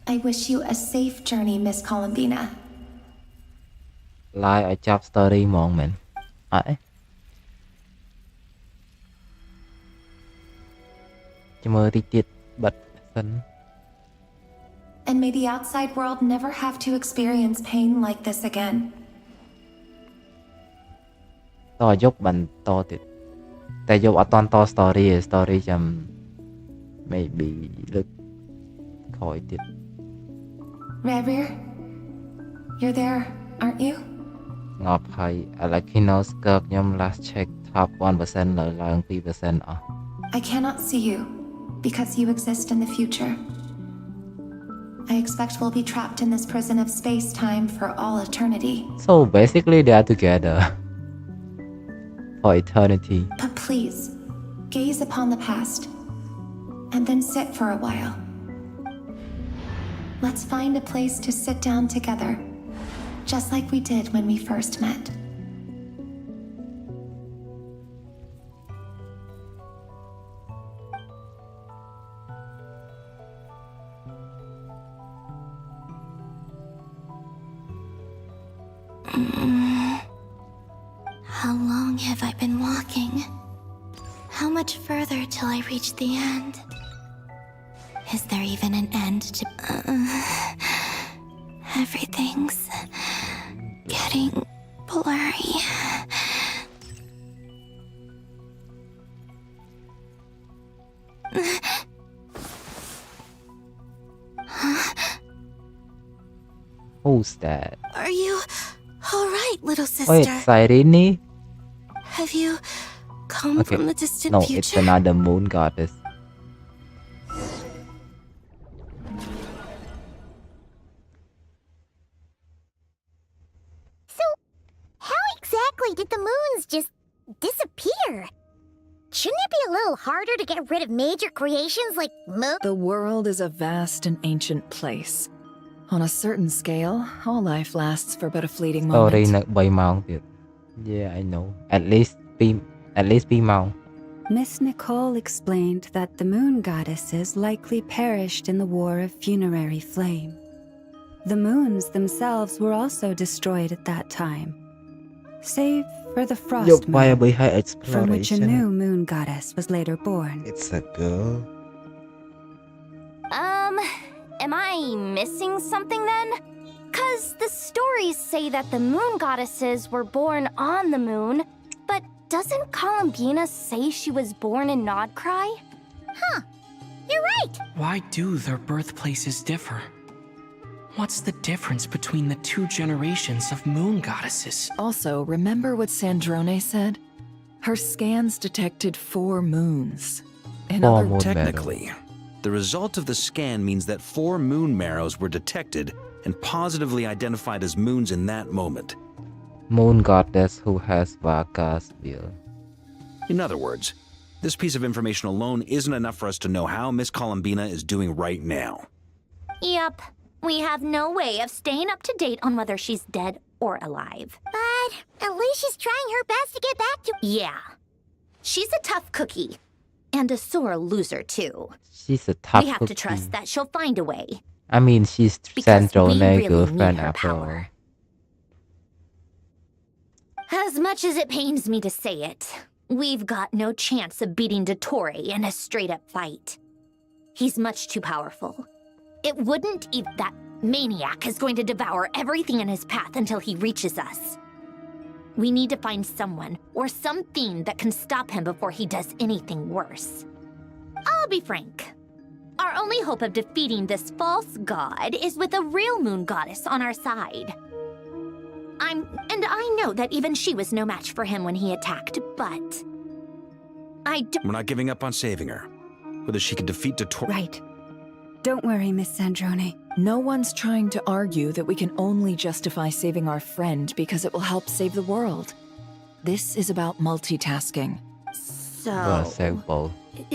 I wish you a safe journey, Miss Columbina. Like a job story moment. Chỉ mới tí tiết bật sân. And may the outside world never have to experience pain like this again. ต่อยกบันต่อติดแต่ยกเอาตอนต่อสตอรี่จำไม่บีลึกคอยติด Reverie, you're there, aren't you? งอภัยอะไรคิโนสเกิร์กยม last check top 1% เลยឡើង 2% អស់ I cannot see you because you exist in the future. I expect we'll be trapped in this prison of space-time for all eternity. So basically they are together for eternity. But please, gaze upon the past, and then sit for a while. Let's find a place to sit down together, just like we did when we first met. How long have I been walking? How much further till I reach the end? Is there even an end to... everything's getting blurry. Who's that? Are you alright, little sister? Wait, Sirini? Have you come from the distant no, future? it's another moon goddess. So, how exactly did the moons just disappear? Shouldn't it be a little harder to get rid of major creations like moon? The world is a vast and ancient place. On a certain scale, all life lasts for but a fleeting Story moment. នៅ3ម៉ោងទៀត Yeah, I know. At least 2 ម៉ោង Miss Nicole explained that the moon goddesses likely perished in the war of funerary flame. The moons themselves were also destroyed at that time, save for the frost Dục moon, by high from which a exploration. new moon goddess was later born. It's a girl. Am I missing something then? 'Cause the stories say that the moon goddesses were born on the moon, but doesn't Columbina say she was born in Nodcry? Huh, you're right. Why do their birthplaces differ? What's the difference between the two generations of moon goddesses? Also, remember what Sandrone said? Her scans detected 4 moons. In Four other moon Technically, the result of the scan means that 4 moon marrows were detected and positively identified as moons in that moment. Moon goddess who has Vaga's will. In other words, this piece of information alone isn't enough for us to know how Miss Columbina is doing right now. Yep, we have no way of staying up to date on whether she's dead or alive. But at least she's trying her best to get back to... Yeah. She's a tough cookie. And a sore loser, too. She's a tough We have to trust cookie. that she'll find a way. I mean, she's Because we Sandrone's really girlfriend need her after all. power. As much as it pains me to say it, we've got no chance of beating Dottore in a straight-up fight. He's much too powerful. It wouldn't even... That maniac is going to devour everything in his path until he reaches us. We need to find someone or something that can stop him before he does anything worse. I'll be frank. Our only hope of defeating this false god is with a real moon goddess on our side. I know that even she was no match for him when he attacked, but... We're not giving up on saving her. Whether she can defeat Dottore... Right. Don't worry, Miss Sandrone. No one's trying to argue that we can only justify saving our friend because it will help save the world. This is about multitasking. So... Well, save both.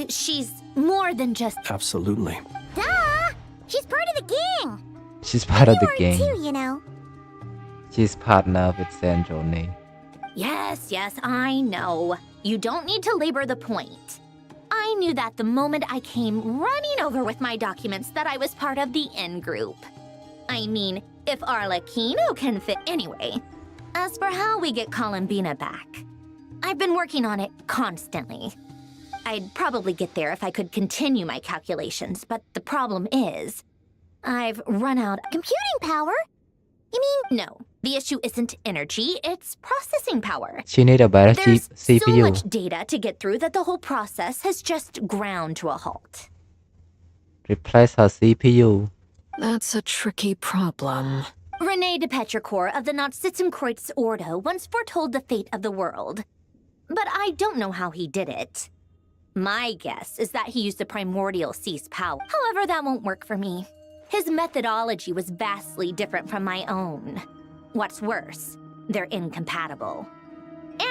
She's more than just... Absolutely. Duh! She's part of the gang! She's part of the You are gang. too, you know. She's partner with Sandrone. Yes, I know. You don't need to labor the point. I knew that the moment I came running over with my documents that I was part of the in-group. I mean, if Arlecchino can fit anyway. As for how we get Columbina back, I've been working on it constantly. I'd probably get there if I could continue my calculations, but the problem is, I've run out of computing power. You mean, no, the issue isn't energy, it's processing power. She need a better There's so CPU. much data to get through that the whole process has just ground to a halt. Replace her CPU. That's a tricky problem. René de Petrichor of the Nazissenkreuz Ordo once foretold the fate of the world. But I don't know how he did it. My guess is that he used the primordial sea's power. However, that won't work for me. His methodology was vastly different from my own. What's worse, they're incompatible.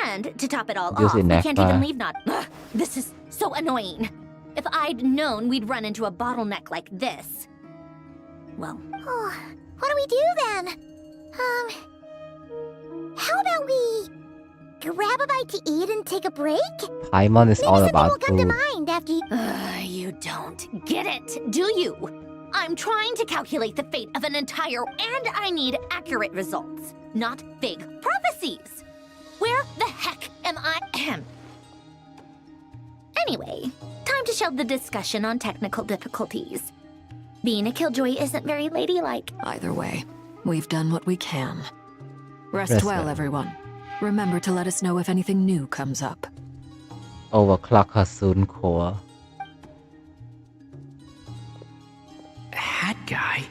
And to top it all off, we can't even leave Ugh, this is so annoying. If I'd known we'd run into a bottleneck like this. Well. Oh, what do we do then? How about we grab a bite to eat and take a break? Paimon is all about Maybe something will come to food. mind after you... You don't get it, do you? I'm trying to calculate the fate of an entire, and I need accurate results, not vague prophecies. Where the heck am I? Anyway, time to shelve the discussion on technical difficulties. Being a killjoy isn't very ladylike. Either way, we've done what we can. Rest well, everyone. Remember to let us know if anything new comes up. Overclock her soon core. Hat guy?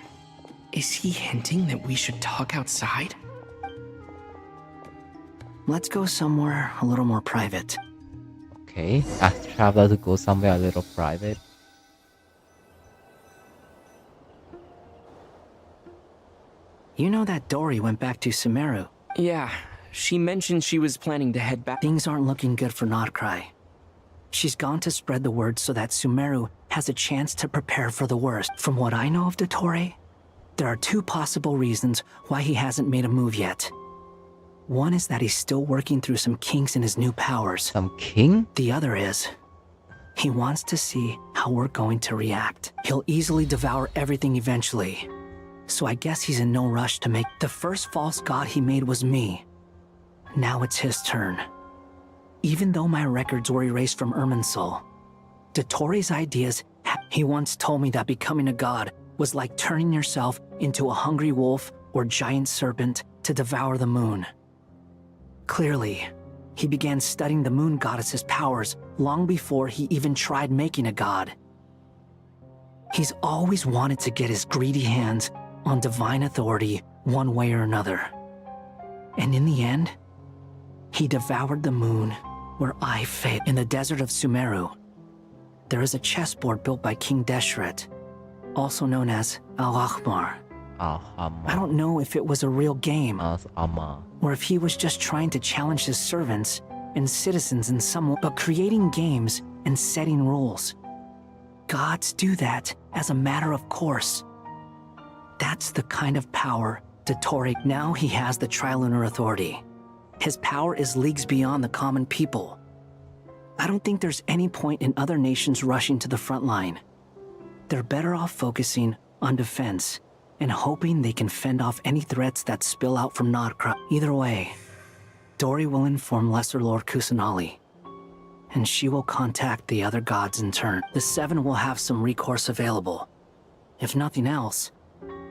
Is he hinting that we should talk outside? Let's go somewhere a little more private. Okay, ask Traveler to go somewhere a little private. You know that Dory went back to Sumeru. Yeah, she mentioned she was planning to head back. Things aren't looking good for Notcry. She's gone to spread the word so that Sumeru has a chance to prepare for the worst. From what I know of Dottore, there are two possible reasons why he hasn't made a move yet. One is that he's still working through some kinks in his new powers. Some king? The other is, he wants to see how we're going to react. He'll easily devour everything eventually. So I guess he's in no rush to make... The first false god he made was me. Now it's his turn. Even though my records were erased from Irminsul, Dottore's ideas... He once told me that becoming a god was like turning yourself into a hungry wolf or giant serpent to devour the moon. Clearly, he began studying the moon goddess's powers long before he even tried making a god. He's always wanted to get his greedy hands on divine authority one way or another. And in the end, he devoured the moon where I failed. In the desert of Sumeru, there is a chessboard built by King Deshret, also known as Al-Ahmar. I don't know if it was a real game, or if he was just trying to challenge his servants and citizens in some way, but creating games and setting rules. Gods do that as a matter of course. That's the kind of power Dottore... Now he has the Trilunar Authority. His power is leagues beyond the common people. I don't think there's any point in other nations rushing to the front line. They're better off focusing on defense and hoping they can fend off any threats that spill out from Notcry. Either way, Dory will inform Lesser Lord Kusanali, and she will contact the other gods in turn. The Seven will have some recourse available. If nothing else,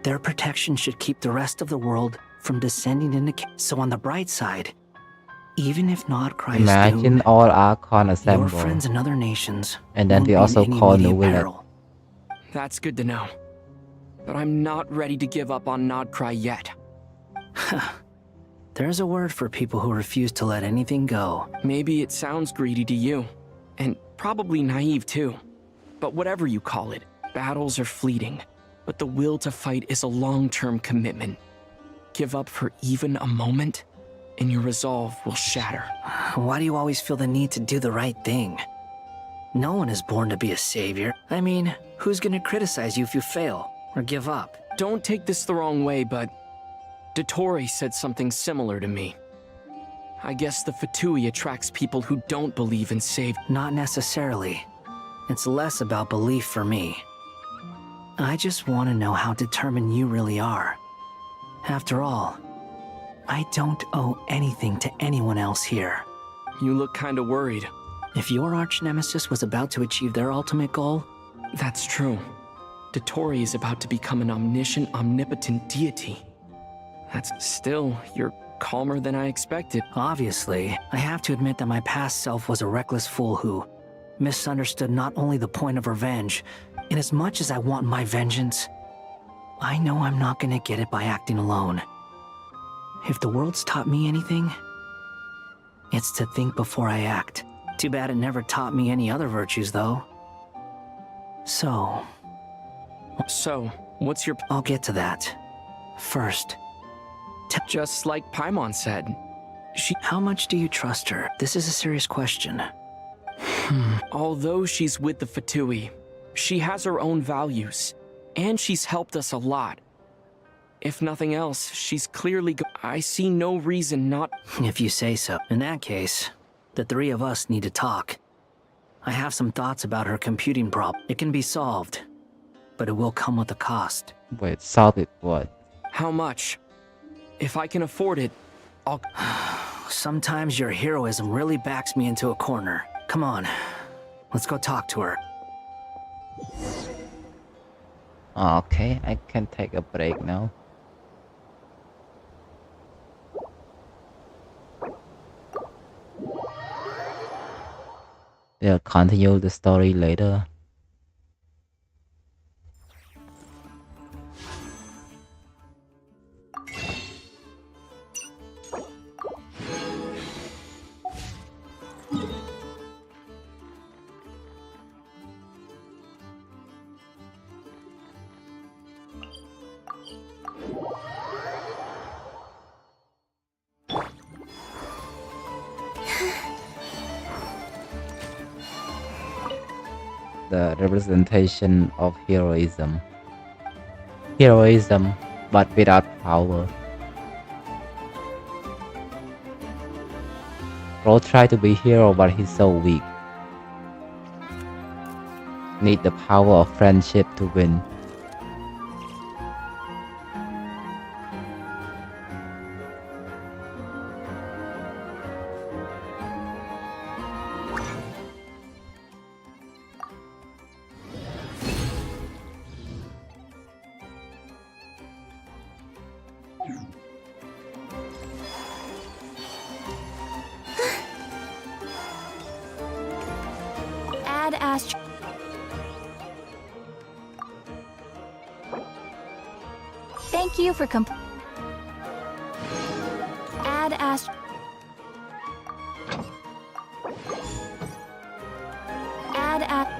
their protection should keep the rest of the world from descending into So on the bright side, even if Notcry is Imagine doomed, all Archon your assemble. friends in other nations And then won't they be in also any call immediate Nuvillet. peril. That's good to know. But I'm not ready to give up on Notcry yet. There's a word for people who refuse to let anything go. Maybe it sounds greedy to you, and probably naive too. But whatever you call it, battles are fleeting, but the will to fight is a long-term commitment. Give up for even a moment, and your resolve will shatter. Why do you always feel the need to do the right thing? No one is born to be a savior. I mean, who's gonna criticize you if you fail or give up? Don't take this the wrong way, but Dottore said something similar to me. I guess the Fatui attracts people who don't believe in save. Not necessarily. It's less about belief for me. I just want to know how determined you really are. After all, I don't owe anything to anyone else here. You look kinda worried. If your arch nemesis was about to achieve their ultimate goal, That's true. Dotori is about to become an omniscient, omnipotent deity. That's still, you're calmer than I expected. obviously, I have to admit that my past self was a reckless fool who misunderstood not only the point of revenge, in as much as I want my vengeance, I know I'm not gonna get it by acting alone. If the world's taught me anything, it's to think before I act. Too bad it never taught me any other virtues, though. So, what's your... I'll get to that. First, just like Paimon said, how much do you trust her? This is a serious question. Although she's with the Fatui, she has her own values, and she's helped us a lot. If nothing else, she's clearly I see no reason not... If you say so. In that case, the three of us need to talk. I have some thoughts about her computing problem. It can be solved, but it will come with a cost. Wait, solve it what? How much? If I can afford it, I'll... Sometimes your heroism really backs me into a corner. Come on, let's go talk to her. Okay, I can take a break now. They'll continue the story later. The representation of heroism. Heroism, but without power. Ro tried to be hero, but he's so weak. Need the power of friendship to win. Add Astro. Thank you for Add Astro. Add Astro.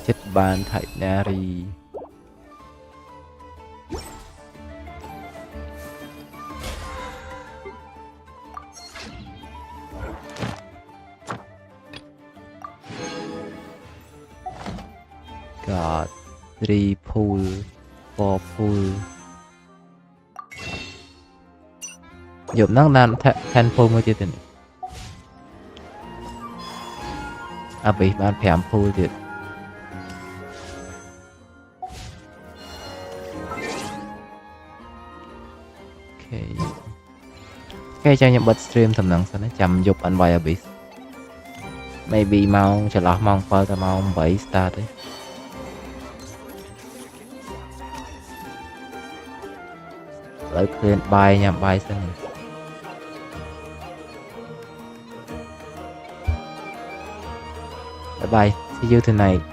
Chết ban thảy Nari. God, 3 pool, 4 pool. Dụm năng đàn thanh pool mới tiết tình. À bị ban phèm pool tiết. Okay, cho những bật stream tầm nắng nó chăm dục anh vài abyss. Maybe mau chờ lọt mong phơ ta mau 7 start đấy. lại khuyên bài nha bài xin bye bye see you tonight